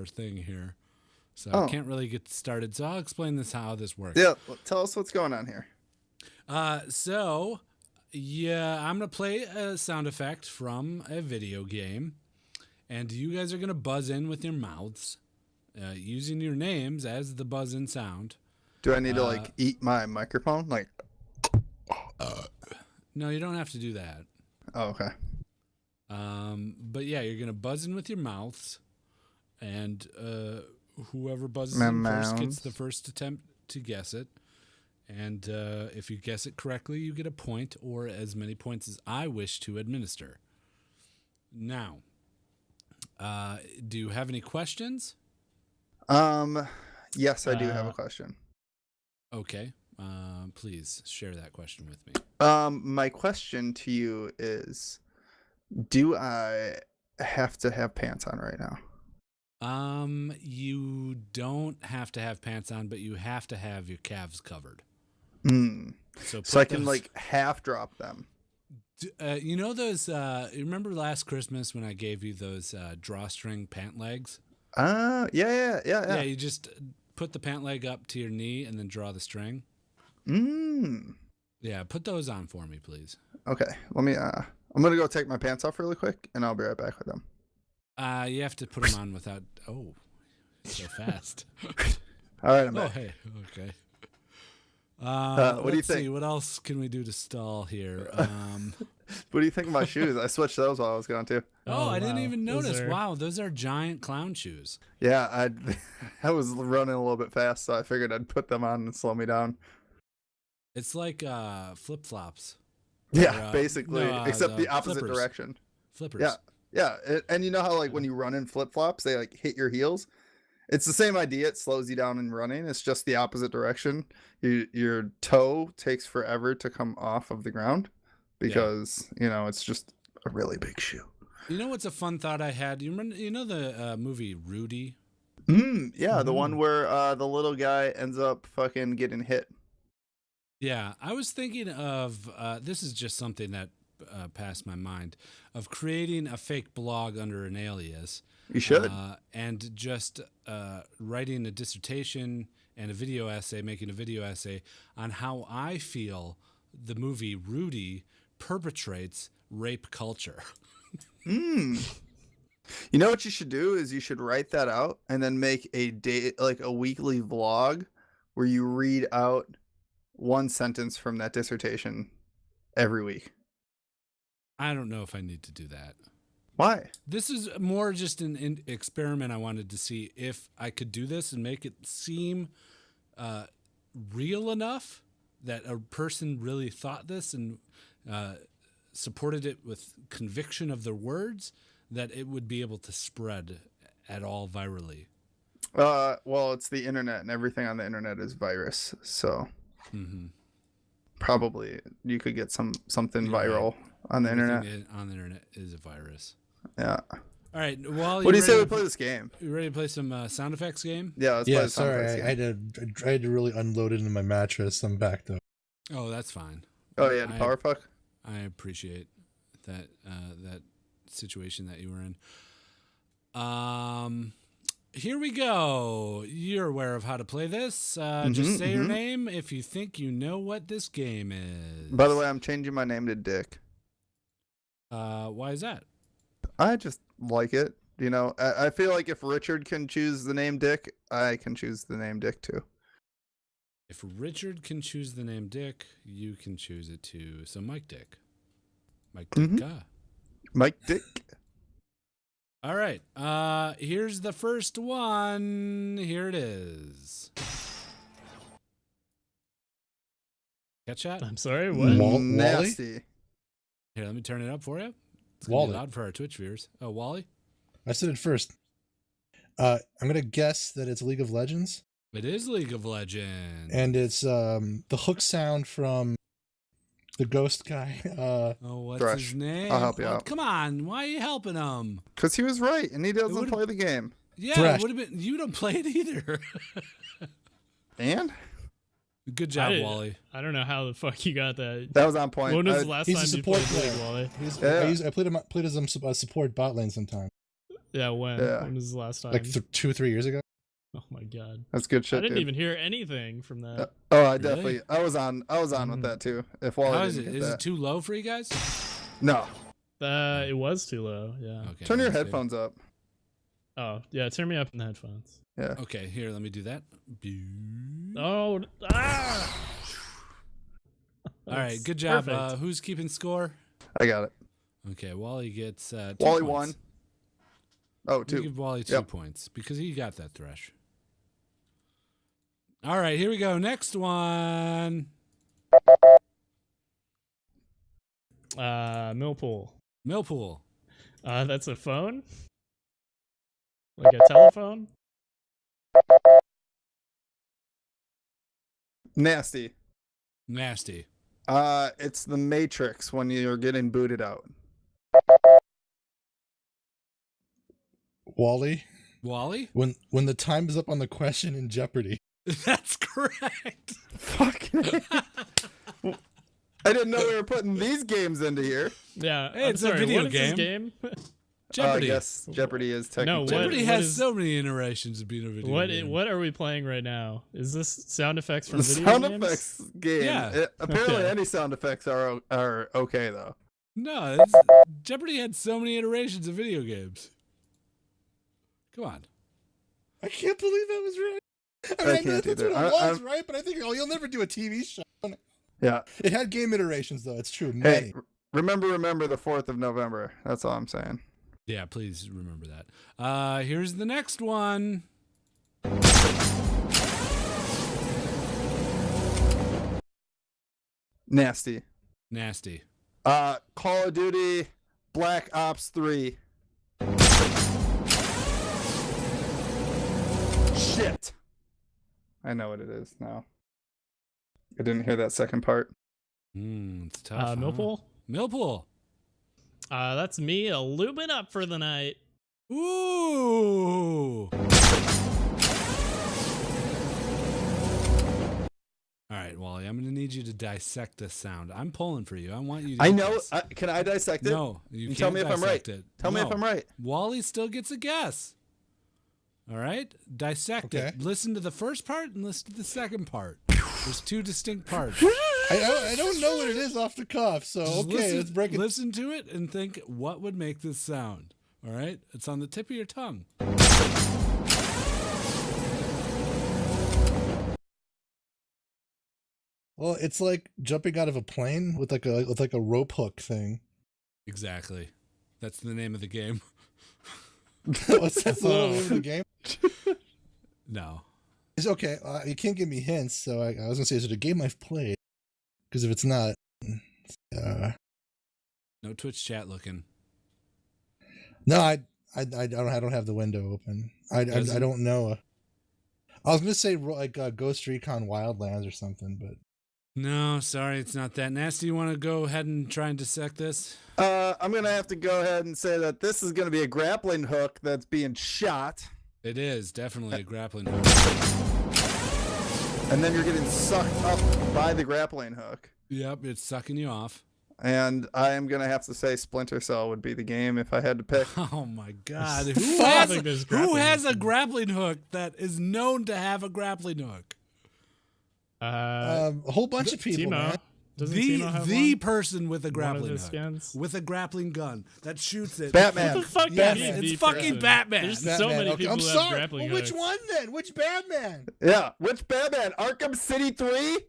thing here, so Oh. I can't really get started. So I'll explain how this works. Yeah, tell us what's going on here. So yeah, I'm gonna play a sound effect from a video game, and you guys are gonna buzz in with your mouths, using your names as the buzz-in sound. Do I need to like eat my microphone? Like, No, you don't have to do that. oh, okay. But yeah, you're gonna buzz in with your mouths, and whoever buzzes My in first gets mouths. the first attempt to guess it. And if you guess it correctly, you get a point, or as many points as I wish to administer. Now, do you have any questions? Yes, I do have a question. Okay, please share that question with me. My question to you is, do I have to have pants on right now? You don't have to have pants on, but you have to have your calves covered. So So I put can those- like half drop them. you know those, you remember last Christmas when I gave you those drawstring pant legs? Yeah. Yeah, you just put the pant leg up to your knee and then draw the string. Yeah, put those on for me, please. Okay, let me, I'm gonna go take my pants off really quick and I'll be right back with them. You have to put them on without, so fast. All right, I'm Oh, back. hey, okay. What do you let's see, think? what else can we do to stall here? What do you think of my shoes? I switched those while I was going to. I didn't wow. even Those notice. are- Wow, those are giant clown shoes. Yeah, I was running a little bit fast, so I figured I'd put them on and slow me down. It's like flip-flops. Yeah, Or, basically, no, except the the opposite flippers. direction. Flippers. Yeah, and you know how like when you run in flip flops, they like hit your heels. It's the same idea. It slows you down in running. It's just the opposite direction. Your toe takes forever to come off of the ground because it's just a really big shoe. You know what's a fun thought I had? You remember? You know the movie Rudy? Yeah, the one where the little guy ends up fucking getting hit. Yeah, I was thinking of this is just something that passed my mind of creating a fake blog under an alias. You should. And just writing a dissertation and making a video essay on how I feel the movie Rudy perpetrates rape culture. You know what you should do is you should write that out and then make a weekly vlog where you read out one sentence from that dissertation every week. I don't know if I need to do that. Why? This is more just an experiment. I wanted to see if I could do this and make it seem real enough that a person really thought this and supported it with conviction of their words, that it would be able to spread at all virally. Well, it's the internet and everything on the internet is virus. So probably you could get something You're viral on the internet. Everything on the internet is a virus. Yeah. All right. Well, What do you say we play this game? You ready to play some sound effects game? Yeah, let's play Yeah, the sound sorry, effects I game. had to really unload it into my mattress. I'm back though. Oh, that's fine. Oh yeah, the power fuck. I appreciate that that situation that you were in. Here we go. You're aware of how to play this. Just say your name if you think you know what this game is. By the way, I'm changing my name to Dick. Why is that? I just like it. You know, I feel like if Richard can choose the name Dick, I can choose the name Dick too. If Richard can choose the name Dick, you can choose it too. So Mike Dick. Mike Dick. Mike Dick. All right. Here's the first one. Here it is. Catch that? I'm sorry, what? Nasty. Here, let me turn it up for you. It's Wally. gonna be loud for our Twitch viewers. Oh, Wally? I said it first. I'm gonna guess that it's League of Legends, It is League of Legends. and it's the hook sound from the ghost guy. Oh, what's Thresh. his name? I'll help you out. Come on, why are you helping him? Because he was right, and he doesn't would've- play the game. Yeah, Thresh. it would have been. You don't play it either. And Good job, Wally. I don't know how the fuck you got that. that was on point. When was the last he's time a you support played League, player. Wally? Yeah. I played as a support bot lane sometime, Yeah, when? Yeah. When was the last time? like 2 or 3 years ago. Oh my god. That's good shit. I didn't dude. even hear anything from that. Oh, I Really? definitely. I was on with that too. If Wally How is didn't it? get Is that. it too low for you guys? No. It was too low, yeah. Okay. Turn your let's see. headphones up. Oh, yeah, turn me up in the headphones. Yeah. Okay, here, let me do that. Oh, ah! All right, That's good job. perfect. Who's keeping score? I got it. Okay, Wally gets 2 Wally points. won. Oh, You two. give Wally 2 Yep. points because he got that thresh. All right, here we go. Next one. Millpool. Millpool. That's a phone? Like a telephone? Nasty. Nasty. It's the Matrix when you're getting booted out. Wally, Wally? when the time is up on the question in Jeopardy. That's correct. Fuck. I didn't know we were putting these games into here. Yeah, Hey, I'm it's a sorry, video what is this game. game? Jeopardy. Yes, Jeopardy is technically. what- Jeopardy what has is- so many iterations of being a video game. What are we playing right now? Is this sound effects from The video sound games? effects game. Yeah. Apparently, Okay. any sound effects are okay though. No, Jeopardy had so many iterations of video games. Come on. I can't believe I was right. I I know can't that's either. what it was, I'm- right? But I think, you'll never do a TV show. Yeah. It had game iterations, though. It's true. Hey, Many. remember the 4th of November. That's all I'm saying. Yeah, please remember that. Here's the next one. Nasty. Nasty. Call of Duty Black Ops 3. Shit. I know what it is now. I didn't hear that second part. It's tough. huh? Millpool? Millpool. That's me lubing up for the night. Ooh. All right, Wally, I'm going to need you to dissect this sound. I'm pulling for you. I want you to I get know. this. Can I dissect it? No, you And can't tell me if I'm right. dissect it. Tell me if No. I'm right. Wally still gets a guess. All right? Dissect Okay. it. Listen to the first part and listen to the second part. There's 2 distinct parts. I don't know what it is off the cuff, so Just okay, let's break it. Listen to it and think what would make this sound. All right? It's on the tip of your tongue. Well, it's like jumping out of a plane with like a rope hook thing. Exactly. That's the name of the game. What's that the name of the game? No. It's okay. You can't give me hints, so I was gonna say, is it a game I've played? Because if it's not, No Twitch chat looking. no, I don't have the window open. I don't know. I was gonna say like Ghost Recon Wildlands or something, but No, sorry, it's not that nasty. You want to go ahead and try and dissect this? I'm gonna have to go ahead and say that this is gonna be a grappling hook that's being shot, It is definitely a grappling hook. and then you're getting sucked up by the grappling hook. Yep, it's sucking you off. And I am gonna have to say Splinter Cell would be the game if I had to pick. Oh my god. think there's Who grappling has a hooks. grappling hook that is known to have a grappling hook? A whole bunch of people, Timo. man. Doesn't Timo have The one? person with a One of grappling his hook. skins? With a grappling gun that shoots it. Batman. What the fuck? Yes, do you mean, it's the fucking person? Batman. There's so Batman. many Okay, people I'm who have sorry. grappling Well, which hooks. one then? Which Batman? Yeah, which Batman? Arkham City 3?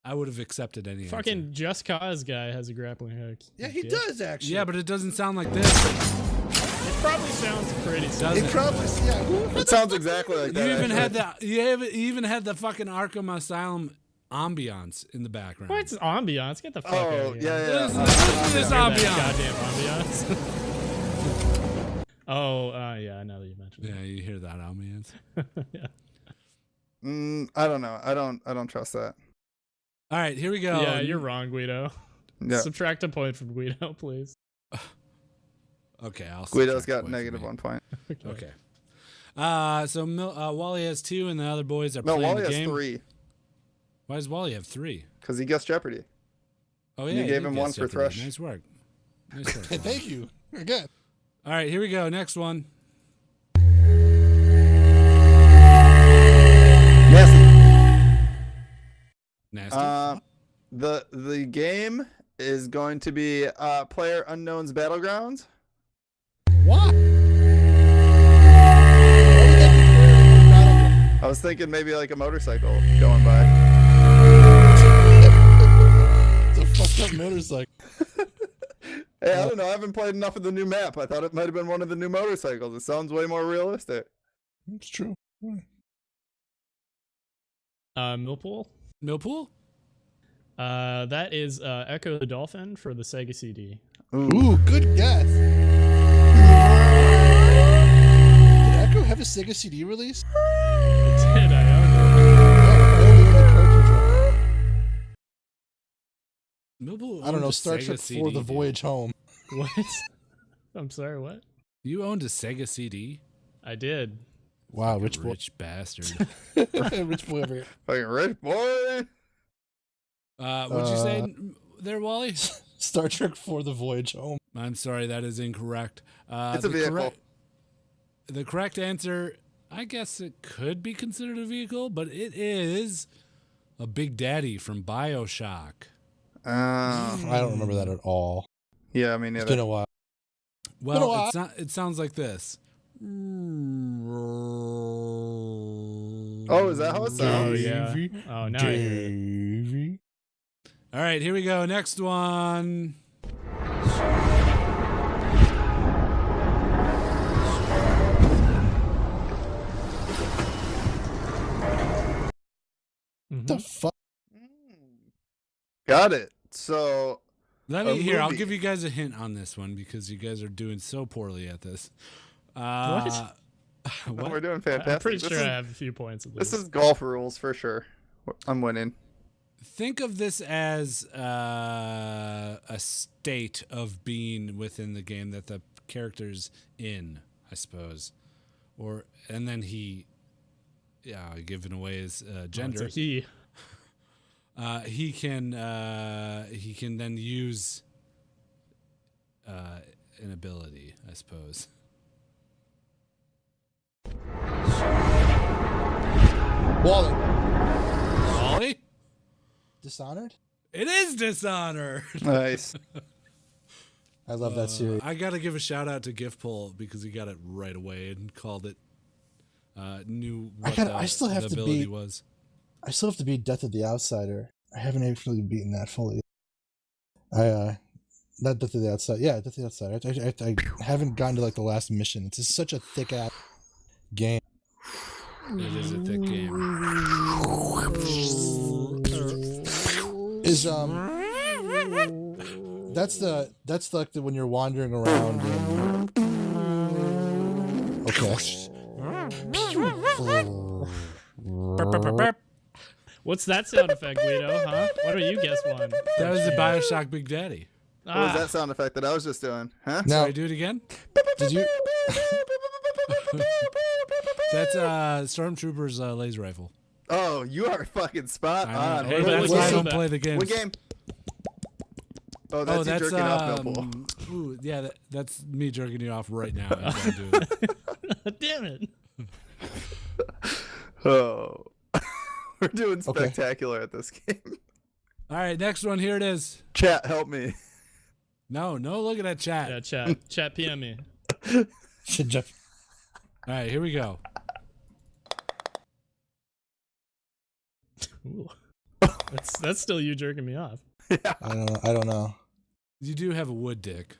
I would have accepted any answer. Fucking Just Cause guy has a grappling hook. Yeah, he Dick. does actually. Yeah, but it doesn't sound like this. It probably sounds pretty Does it it? probably. Yeah. It sounds exactly like that. You even actually. had you even had the fucking Arkham Asylum ambiance in the background. What's ambiance? Get the fuck out Oh, of here. yeah, Listen, yeah. listen to this Hear that ambiance. goddamn ambiance. Oh, yeah, now that you mentioned Yeah, you hear that ambiance. it. Yeah. I don't know. I don't trust that. All right, here we go. Yeah, you're wrong, Guido. Yeah. Subtract a point from Guido, please. Okay, I'll. Guido's subtract got away negative from 1 point. me. Okay. So Wally has 2, and the other boys are No, playing Wally the has game. 3 Why does Wally have 3? because he guessed Jeopardy. Oh You yeah, gave did him guess 1 for Jeopardy. Thresh. Nice work. Nice work. Hey, Wally. thank you. You're good. All right, here we go. Next one. Nasty. The game is going to be Player Unknown's Battlegrounds. What? I was thinking maybe like a motorcycle going by. It's a fucked up motorcycle. Hey, I don't know. I haven't played enough of the new map. I thought it might have been one of the new motorcycles. It sounds way more realistic. It's true. Millpool? Millpool? That is Echo the Dolphin for the Sega CD. Ooh, good guess. Did Echo have a Sega CD release? It did, I owned Millpool. I don't know. owned a Star Sega Trek CD, 4: The dude. Voyage Home. it. What? I'm sorry, what? You owned a Sega CD? I did. Wow, rich boy. Rich bastard. Rich boy over here. Fucking rich boy. What'd you say there, Wally? Star Trek 4: The Voyage Home. I'm sorry, that is incorrect. It's a vehicle. The correct answer, I guess it could be considered a vehicle, but it is a Big Daddy from BioShock. I don't remember that at all. Yeah, I mean, It's been a while. Well, it sounds like this. Oh, is that how it Oh, sounds? yeah. Oh, now I hear it. Davey. All right, here we go. Next one. Mhm. The fuck? Got it. So, Let A me here. I'll movie. give you guys a hint on this one because you guys are doing so poorly at this. What? we're doing I'm fantastic. pretty This sure is- I have a few points at This least. is golf rules for sure. I'm winning. Think of this as a state of being within the game that the character's in, I suppose, and then he, giving away his gender. It's a he. He can then use an ability, I suppose. Wally. Wally? Dishonored? It is Dishonored. Nice. I love that series. I gotta give a shout out to Giftpole because he got it right away and called it. Knew what I still have the to ability beat- was. I still have to beat Death of the Outsider. I haven't actually beaten that fully. Not Death of the Outsider. Yeah, Death of the Outsider. I haven't gotten to like the last mission. It's just such a thick ass game. It is a thick game. Is that's like the when you're wandering around and okay. What's that sound effect, Guido? Huh? Why don't you guess one? That was the Bioshock Big Daddy. What was that sound effect that I was just doing? Huh? Now, Sorry, do it again. did you? That's Stormtrooper's laser rifle. Oh, you are fucking spot on. Hey, Wait, that's what why I game? don't play the game. What game? Oh, that's, you jerking off, Millpool. Ooh, yeah, that's me jerking you off right now. I can't do it. Damn it. Oh. We're doing spectacular at this game. All right, next one. Here it is. Chat, help me. No, look at that chat. Yeah, chat. Chat PM me. Should Jeff? All right, here we go. Ooh. That's still you jerking me off. I don't know. You do have a wood dick.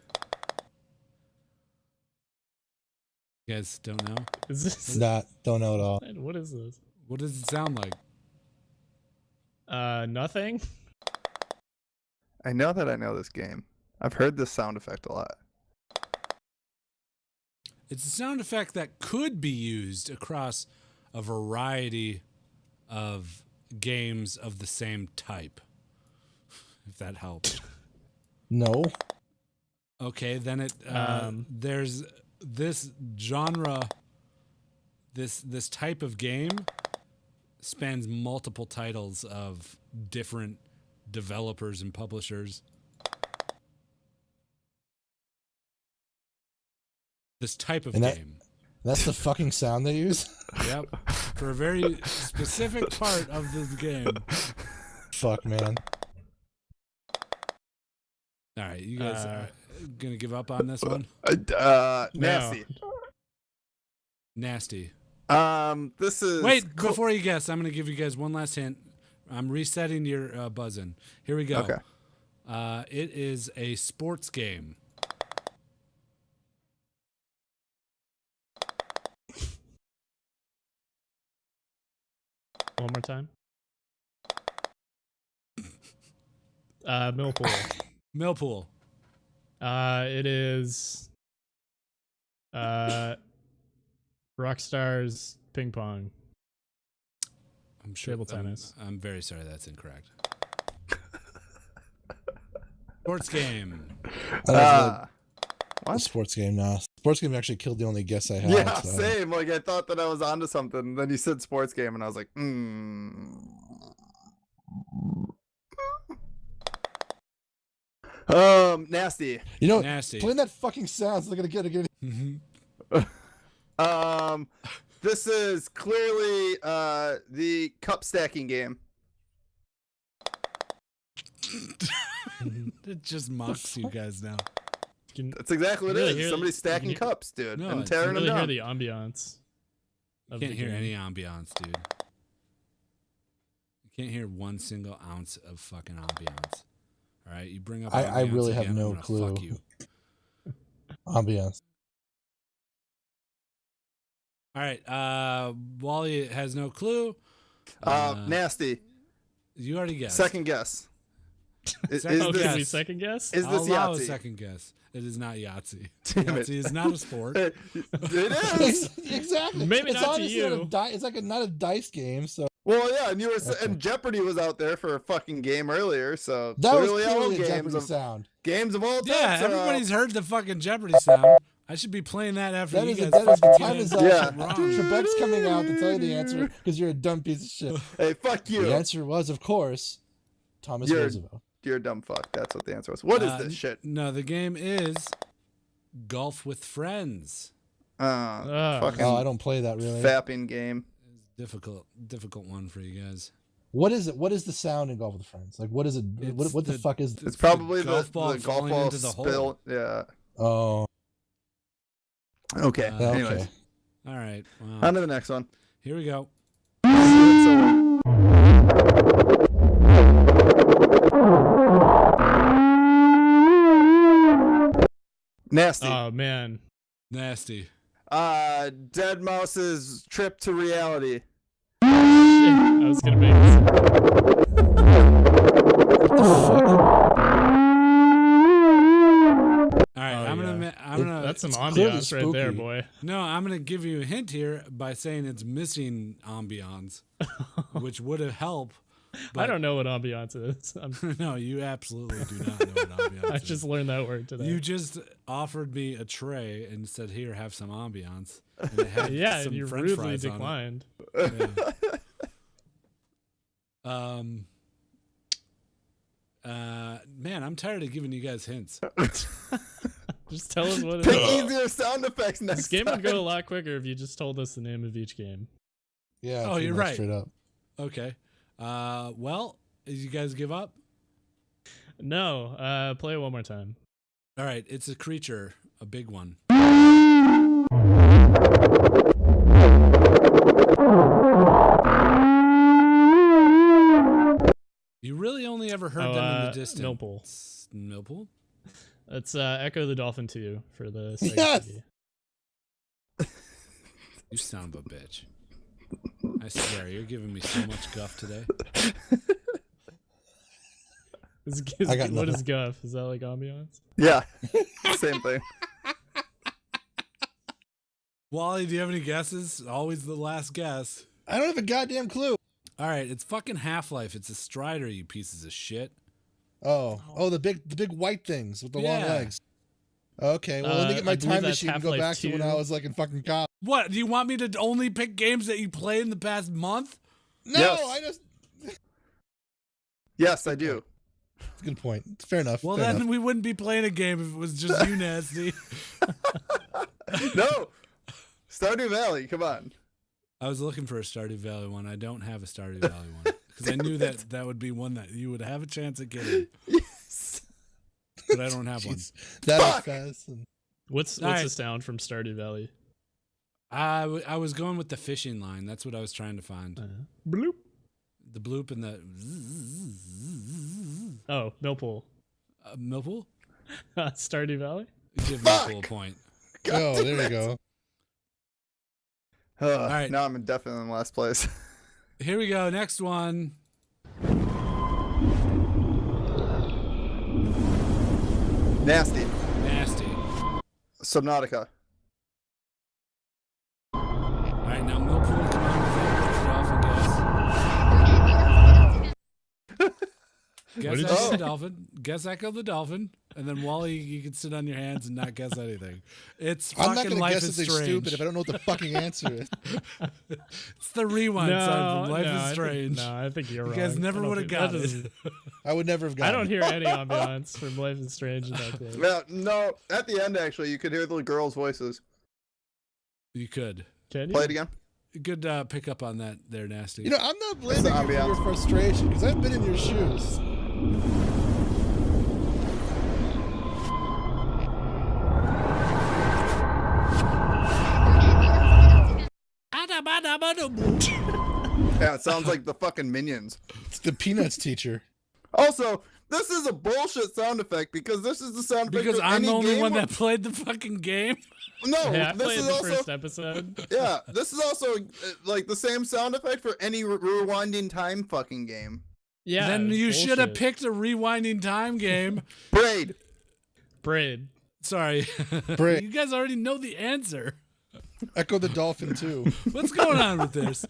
You guys don't know? Is this? Don't know at all. What is this? What does it sound like? Nothing. I know that I know this game. I've heard this sound effect a lot. It's a sound effect that could be used across a variety of games of the same type. If that helps. No. Okay, then it there's this genre, this type of game spans multiple titles of different developers and publishers. This type of game. That's the fucking sound they use? Yep. For a very specific part of this game. Fuck, man. All right, you guys are gonna give up on this one? Nasty. Nasty. This is... Wait, before you guess, I'm gonna give you guys one last hint. I'm resetting your buzzing. Here we go. Okay. It is a sports game. One more time. Millpool. Millpool. It is Rockstar's Ping Pong. I'm sure. Table tennis. I'm very sorry, that's incorrect. Sports game. A sports game now. Sports game actually killed the only guess I had. Yeah, so. same. Like, I thought that I was onto something. Then you said sports game, and I was like, Nasty. You know, Nasty. playing that fucking sounds like again. This is clearly the cup stacking game. It just mocks you guys now. That's exactly what really it is. Somebody's stacking cups, dude, and tearing them really down. hear the ambiance. You can't hear any ambiance, dude. You can't hear one single ounce of fucking ambiance. All right, you bring up. I ambiance really have again, no I'm gonna clue. Fuck you. Ambiance. All right, Wally has no clue. Nasty. You already guessed. Second guess. Second Can we guess. second guess? Is I'll this allow a Yahtzee? second guess. It is not Yahtzee. Damn it. Yahtzee is not a sport. It is. Exactly. Maybe it's not to honestly you. It's like not a dice game. So Well, yeah, and you were and Jeopardy was out there for a fucking game earlier, so that was clearly all clearly a games Jeopardy of sound. games of all time. Yeah, so- everybody's heard the fucking Jeopardy sound. I should be playing that after That you is guys the fucking time get is it up. Yeah. wrong. Trebek's coming out to tell you the answer because you're a dumb piece of shit. Hey, fuck you. The answer was, of course, Thomas You're- Roosevelt. You're a dumb fuck. That's what the answer was. What is this shit? No, the game is Golf with Friends. Fucking Oh, I don't play that really. fapping game. It's difficult one for you guys. What is it? What is the sound in Golf with Friends? Like, what is it? It's What the the- fuck is? It's probably golf the ball golf falling ball into the hole. spill. Yeah. Oh, Okay. Uh, okay. Anyways, All right. Well, on to the next one. here we go. Nasty. Oh man. Nasty. Dead Mouse's trip to reality. Shit. I was gonna make this. All right. Oh, I'm yeah. gonna. That's some It's clearly ambiance right there, spooky. boy. No, I'm gonna give you a hint here by saying it's missing ambiance, which would have helped I don't know what ambiance is. No, you absolutely do not know what ambiance I is. just learned that word today. You just offered me a tray and said, "Here, have some ambiance." And it had yeah, some and you French rudely fries on it. declined. Yeah. Man, I'm tired of giving you guys hints. Just tell us what it Pick is. easier sound effects next This game time. would go a lot quicker if you just told us the name of each game. Yeah. Oh, pretty you're much right. Straight up. Okay. Well, did you guys give up? No, play it one more time. All right, it's a creature, a big one. You really only ever heard them in the distance. Millpool? It's Echo the Dolphin 2 for the Sega Yes! CD. You son of a bitch. I swear, you're giving me so much guff today. I got What nothing. is guff? Is that like ambiance? Yeah, same thing. Wally, do you have any guesses? Always the last guess. I don't have a goddamn clue. All right, it's fucking Half-Life. It's a Strider, you pieces of shit. Oh, the big white things with the long Yeah. legs. Okay, well, let me get my I believe time that's machine and go Half-Life back to when 2. I was like in fucking college. What, do you want me to only pick games that you played in the past month? No, Yes. I just. Yes, I do. It's a good point. It's fair enough. Well, fair then enough. we wouldn't be playing a game if it was just you, Nasty. No, Stardew Valley. Come on. I was looking for a Stardew Valley one. I don't have a Stardew Valley one. Because I knew that would be one that you would have a chance at getting. Yes. But I don't have one. Jeez, that Fuck! fast. And... What's Alright. the sound from Stardew Valley? I was going with the fishing line. That's what I was trying to find. Bloop. The bloop and the Oh, Millpool. Millpool? Stardew Valley? Give Millpool a point. Oh, there you go. Right. Now I'm definitely in last place. Here we go. Next one. Nasty. Nasty. Subnautica. All right, now Millpool, come on. Guess did Echo you the say? Dolphin. Guess Echo the Dolphin. And then Wally, you can sit on your hands and not guess anything. It's I'm not fucking gonna Life guess is something Strange. stupid if I don't know what the fucking answer is. It's the rewind song from Life is I think- Strange. I think you're You wrong. guys never I don't would have think- got that it. doesn't- I would never have I gotten. don't hear any ambiance from Life is Strange in that clip. Well, no, at the end actually, you could hear the girls' voices. You could. Can you? Play it again. Good pick up on that there, Nasty. You know, I'm not blaming It's you the for your ambiance. frustration because I've been in your shoes. Yeah, it sounds like the fucking Minions. It's the Peanuts teacher. Also, this is a bullshit sound effect because this is the sound effect because for I'm any the only game one where- that played the fucking game. No, Yeah, I this played is the also first episode. yeah, this is also like the same sound effect for any rewinding time fucking game. Yeah. Then it's you should have bullshit. picked a rewinding time game. Braid. Braid. Sorry. Braid. You guys already know the answer. Echo the Dolphin too. What's going on with this?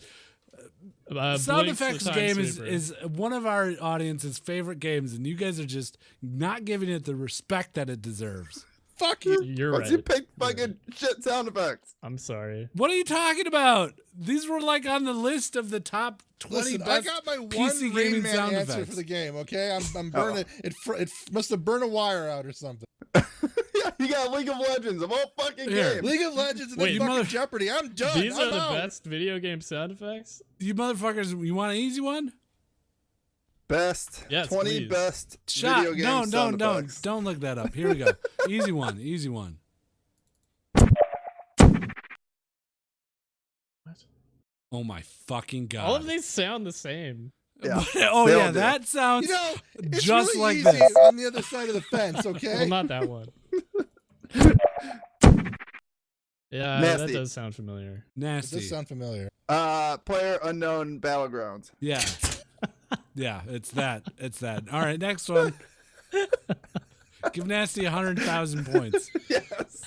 Sound Blink's the effects Time game Sweeper. is one of our audience's favorite games, and you guys are just not giving it the respect that it deserves. Fuck you. You're Once right. you pick fucking shit sound effects. I'm sorry. What are you talking about? These were like on the list of the top 20 Listen, I best got my one PC Rain gaming Man sound answer effects. for the game. Okay, I'm burning it must have burned a wire out or something. Yeah, you got League of Legends of all fucking Here. games. League of Legends and Wait, then you fucking mother- Jeopardy. I'm done. These are I'm the out. best video game sound effects? You motherfuckers, you want an easy one? Best Yes, 20 please. best Shot. video game No, sound effects. don't look that up. Here we go. Easy one, easy one. What? Oh my fucking god. All of these sound the same. Yeah, Oh they all yeah, do. that sounds You know, it's just really like easy this. on the other side of the fence. Okay. Well, not that one. Yeah, that Nasty. does sound familiar. It nasty. does sound familiar. Player Unknown Battlegrounds. Yeah. Yeah, it's that. It's that. All right, next one. Give Nasty 100,000 points. Yes.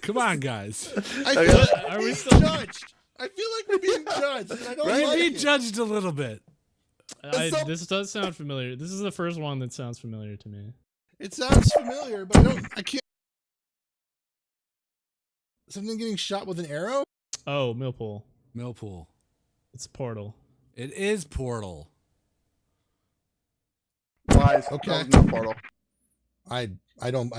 Come Come on, guys. I feel Are we still judged? I feel like we're being judged. And I don't Right? like Be it. judged a little bit. This does sound familiar. This is the first one that sounds familiar to me. It sounds familiar, but I can't. Something getting shot with an arrow? Oh, Millpool. Millpool. It's Portal. It is Portal. Lies. Okay. No Portal. I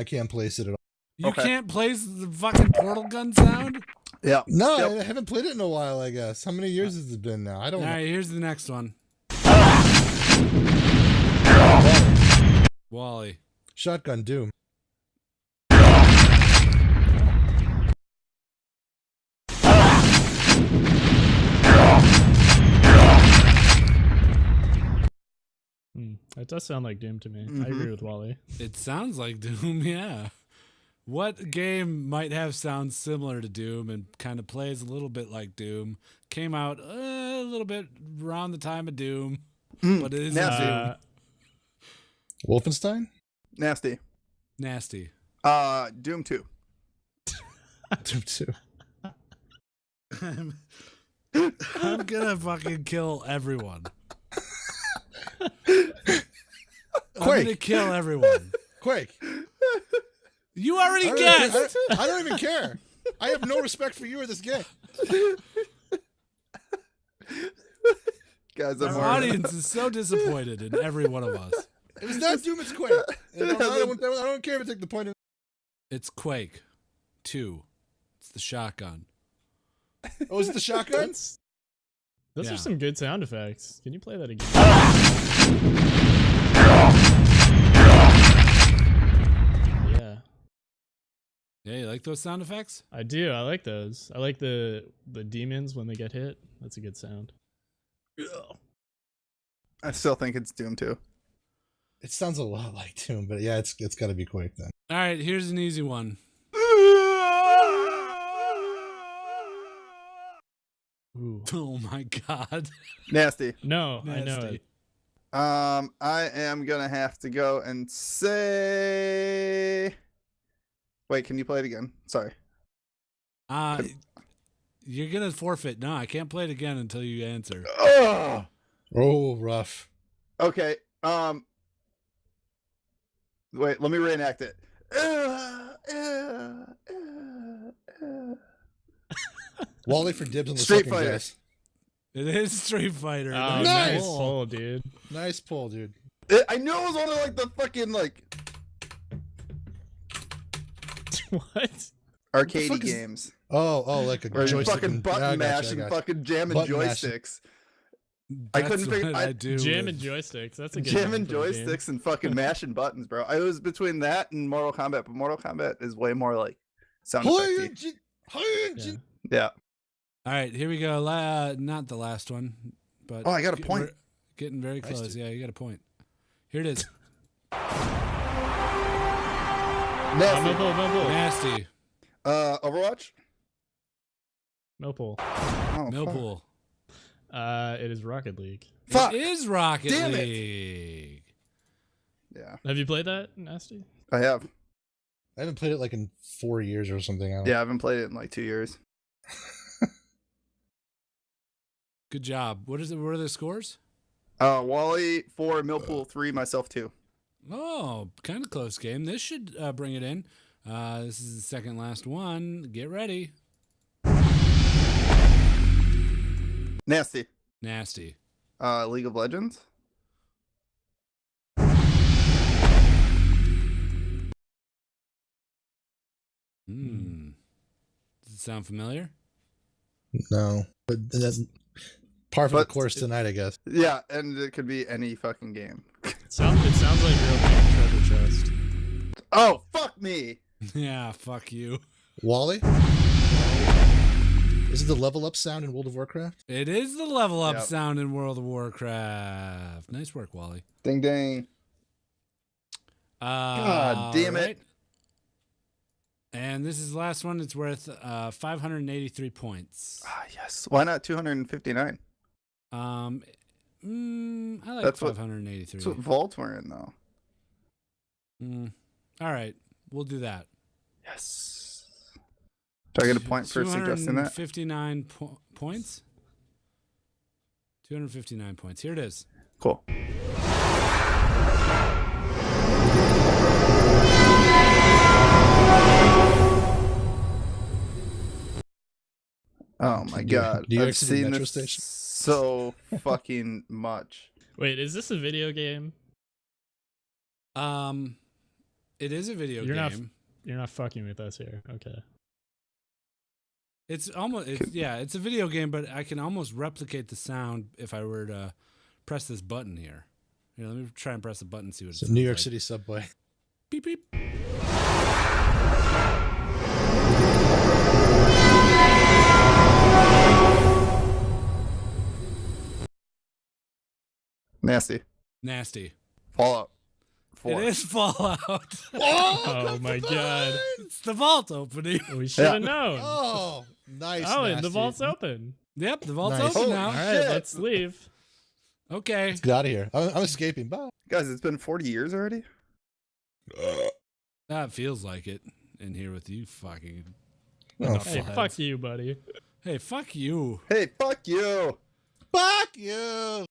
can't place it at all. You Okay. can't place the fucking portal gun sound? Yeah. No, Yep. I haven't played it in a while, I guess. How many years has it been now? I don't All know. right, here's the next one. Wally. Shotgun Doom. It does sound like Doom to me. I Mhm. agree with Wally. It sounds like Doom, yeah. What game might have sounds similar to Doom and kind of plays a little bit like Doom? Came out a little bit around the time of Doom, but it is Nasty. Doom. Wolfenstein? Nasty. Nasty. Doom 2. Doom 2. I'm gonna fucking kill everyone. I'm gonna Quake. kill everyone. Quake. You already I guessed. don't even care. I have no respect for you or this game. Guys, Our I'm audience is so disappointed in every one of us. If it's not Doom, it's Quake. I don't care if it's like the point of. It's Quake 2. It's the shotgun. Oh, is it the shotgun? Those Yeah. are some good sound effects. Can you play that again? Yeah, Yeah, you like those sound effects? I do. I like those. I like the demons when they get hit. That's a good sound. I still think it's Doom 2. It sounds a lot like Doom, but yeah, it's got to be Quake then. All right, here's an easy one. Ooh. Oh my god. Nasty. No, I know Nasty. it. I am gonna have to go and say. Wait, can you play it again? Sorry. You're gonna forfeit. No, I can't play it again until you answer. Oh. Oh, rough. Okay. Wait, let me reenact it. Wally for dibs on the Street second Fighter. guess. It is Street Fighter. Oh, Nice. nice. nice pull, dude. Nice pull, dude. I knew it was one of like the fucking like What? arcade fuck is- games. Oh, like a Where you joystick. fucking and- button I gotcha, mash I and gotcha. fucking jamming Button mashing. joysticks. I That's couldn't figure- what I- I do. Jamming with- joysticks. That's a good Jamming name for a game. joysticks and fucking mashing buttons, bro. I was between that and Mortal Kombat, but Mortal Kombat is way more like sound effecty. Yeah. Yeah. All right, here we go. Not the last one, but Oh, I got a point. we're getting very Nice, close. dude. Yeah, you got a point. Here it is. Nasty. Millpool. Nasty. Overwatch? Millpool. Oh, Millpool. It is Rocket League. Fuck. It is Rocket Damn it. League. Yeah, Have you played that, Nasty? I have. I haven't played it like in 4 years or something. I don't Yeah, I haven't played it in like 2 years. Good job. What are the scores? Wally 4, Millpool 3, myself 2. Oh, kind of close game. This should bring it in. This is the second last one. Get ready. Nasty. Nasty. League of Legends? Does it sound familiar? No, but that's par for the But course tonight, I guess. Yeah, and it could be any fucking game. It sounds like you're opening a treasure chest. Oh, fuck me. Yeah, fuck you. Wally? Is it the level up sound in World of Warcraft? It is the level up Yep. sound in World of Warcraft. Nice work, Wally. Ding ding. God damn it. Right. And this is the last one. It's worth 583 points. Ah, yes. Why not 259? I like That's what- 583. That's what Vault were in, though. All right, we'll do that. Yes. Do I get a point for suggesting that? 259 points. 259 points. Here it is. Cool. Oh my god. Do you I've actually see seen Metro this Station? so fucking much. Wait, is this a video game? It is a video You're game. You're not fucking with us here. Okay. It's a video game, but I can almost replicate the sound if I were to press this button here. Here, let me try and press the button and see what it So sounds New York like. City subway. Beep beep. Nasty. Fallout. Fallout 4. It is Fallout. Oh my god. It's the vault opening. We should have known. Oh, nice. Oh, and the Nasty. vault's open. Yep, the vault's Nice. open Holy now. All right, Shit. let's leave. Okay. Let's get out of here. I'm escaping. Bye. Guys, it's been 40 years already? That feels like it in here with you fucking. Oh, Hey, fuck. fuck you, buddy. Hey, fuck you. Hey, fuck you. Fuck you.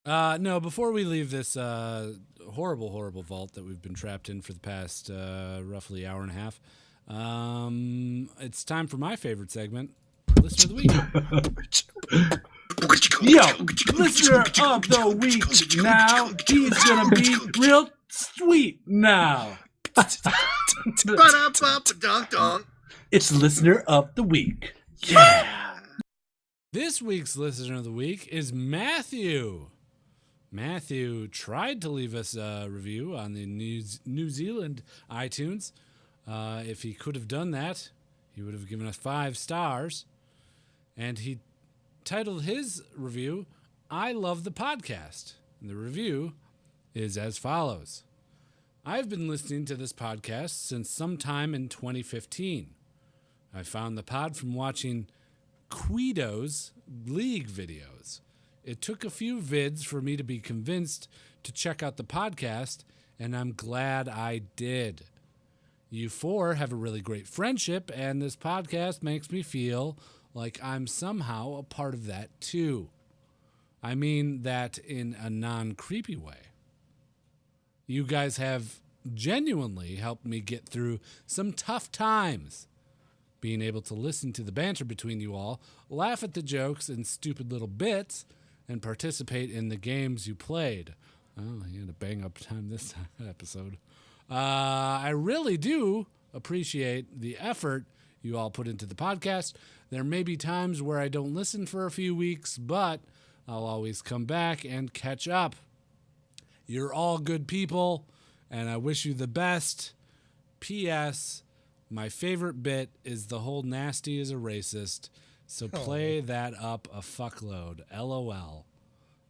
No, before we leave this horrible, horrible vault that we've been trapped in for the past roughly hour and a half, it's time for my favorite segment, Listener of the Week. Yo, listener of the week now. He's gonna be real sweet now. It's listener of the week. Yeah. This week's Listener of the Week is Matthew. Matthew tried to leave us a review on the New Zealand iTunes. If he could have done that, he would have given us 5 stars. And he titled his review, I Love the Podcast. And the review is as follows. I've been listening to this podcast since sometime in 2015. I found the pod from watching Gweedo's League videos. It took a few vids for me to be convinced to check out the podcast, and I'm glad I did. You 4 have a really great friendship, and this podcast makes me feel like I'm somehow a part of that too. I mean that in a non-creepy way. You guys have genuinely helped me get through some tough times. Being able to listen to the banter between you all, laugh at the jokes and stupid little bits, and participate in the games you played. Oh, he had a bang-up time this episode. I really do appreciate the effort you all put into the podcast. There may be times where I don't listen for a few weeks, but I'll always come back and catch up. You're all good people, and I wish you the best. P.S. My favorite bit is the whole nasty is a racist, so play that up a fuckload. LOL.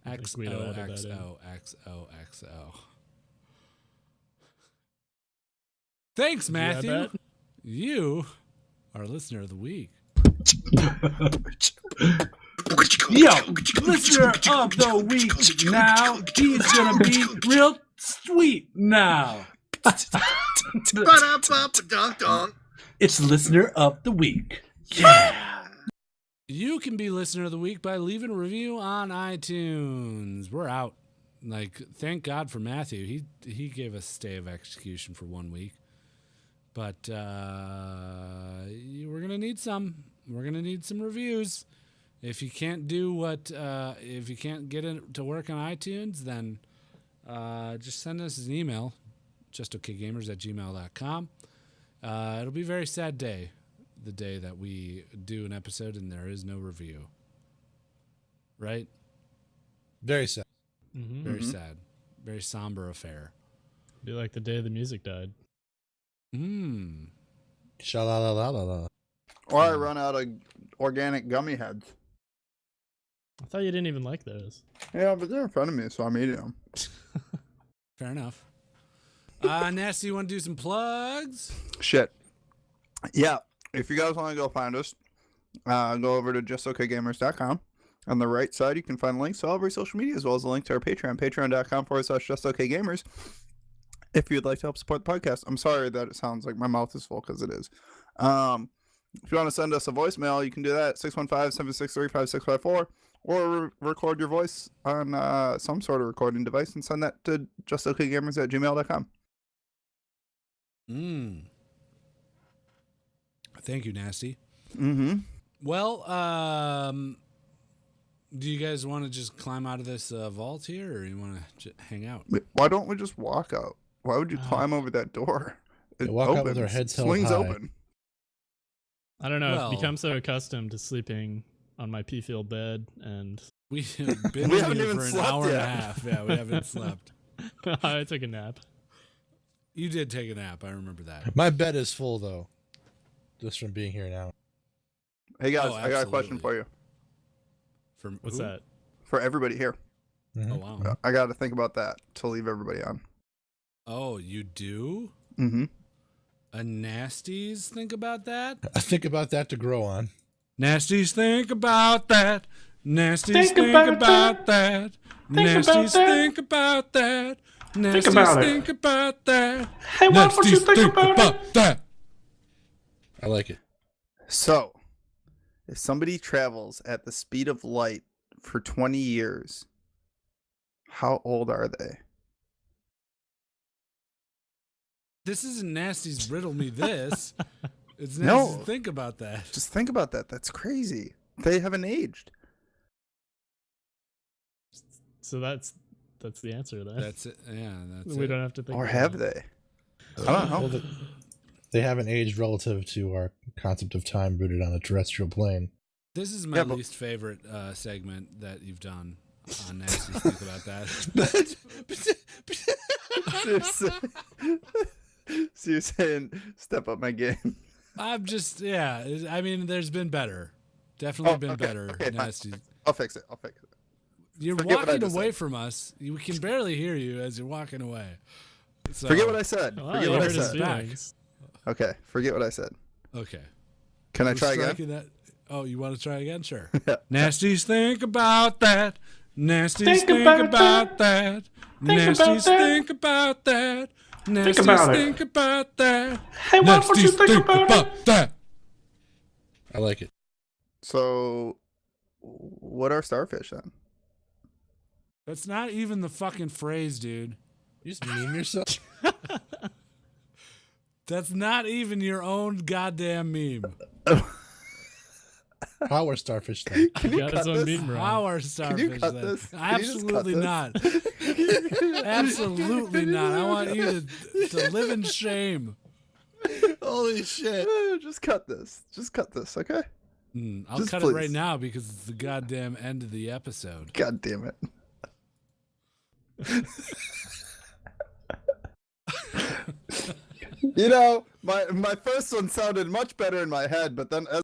XOXOXOXO. Thanks, Matthew. You are listener of the week. Yo, listener of the week now. He's gonna be real sweet now. It's listener of the week. Yeah. You can be listener of the week by leaving a review on iTunes. We're out. Thank God for Matthew. He gave us stay of execution for 1 week. But we're gonna need some. We're gonna need some reviews. If you can't if you can't get it to work on iTunes, then just send us an email, justokgamers@gmail.com. It'll be a very sad day, the day that we do an episode and there is no review. Right? Very sad. Mm-hmm. Very sad. Very somber affair. Be like the day the music died. Sha-la-la-la-la-la. Or I run out of organic gummy heads. I thought you didn't even like those. Yeah, but they're in front of me, so I'm eating them. Fair enough. Nasty, you want to do some plugs? Shit. Yeah, if you guys want to go find us, go over to justokgamers.com. On the right side, you can find links to all of our social media, as well as a link to our Patreon, patreon.com/justokgamers. If you'd like to help support the podcast, I'm sorry that it sounds like my mouth is full, because it is. If you want to send us a voicemail, you can do that at 615-763-5654, or record your voice on some sort of recording device and send that to justokgamers@gmail.com. Thank you, Nasty. Mm-hmm. Well, do you guys want to just climb out of this vault here, or you want to hang out? Why don't we just walk out? Why would you climb over that door? It walk out with our heads held swings high. open. I don't know. Well- I've become so accustomed to sleeping on my pea-field bed, and We have been We in haven't here even for an slept hour and a yet. half. Yeah, we haven't slept. I took a nap. You did take a nap. I remember that. My bed is full though, just from being here now. Hey guys, Oh, I got a question absolutely. for you. For What's who? that? For everybody here. Mhm. Oh wow. I got to think about that to leave everybody on. Oh, you do? Mm-hmm. A nasties think about that? I think about that to grow on. Nasties think about that. Nasties Think think about about that. Think about Nasties that. think about that. Nasties about it. think about that. Hey, why don't you Nasties think about it? that. I like it. So, if somebody travels at the speed of light for 20 years, how old are they? This isn't Nasty's riddle me this. It's Nasty's No. think about that. Just think about that. That's crazy. They haven't aged. So that's the answer then. That's it. Yeah, that's we it. don't have to think. Or about have it. they? I don't know. Well, they haven't aged relative to our concept of time rooted on a terrestrial plane. This is my Yeah, but- least favorite segment that you've done on Nasty's think about that. So you're saying step up my game? I'm just, yeah. I mean, there's been better. Definitely Oh, been okay, better, okay, fine. Nasty. I'll fix it. You're Forget what I walking just away said. from us. We can barely hear you as you're walking away. So, Forget what I said. Wow, Forget you what I hurt his said. back. feelings. Okay, forget what I said. Okay. Can I We're try again? striking that. Oh, you want to try again? Sure. Yeah. Nasties think about that. Nasties Think think about about that. Think about Nasties that. think about that. Nasties about it. think about that. Hey, why don't you Nasties think about it? that. I like it. So, what are starfish then? That's not even the fucking phrase, dude. You just meme yourself. That's not even your own goddamn meme. How are starfish then? Can He you got cut his own this? meme wrong. How are starfish cut then? this? Can you just cut Absolutely this? not. Absolutely not. I want you to live in shame. Holy shit. Just cut this. Just cut this, okay? I'll Just cut it right please. now because it's the goddamn end of the episode. God damn it. You know, my first one sounded much better in my head, but then as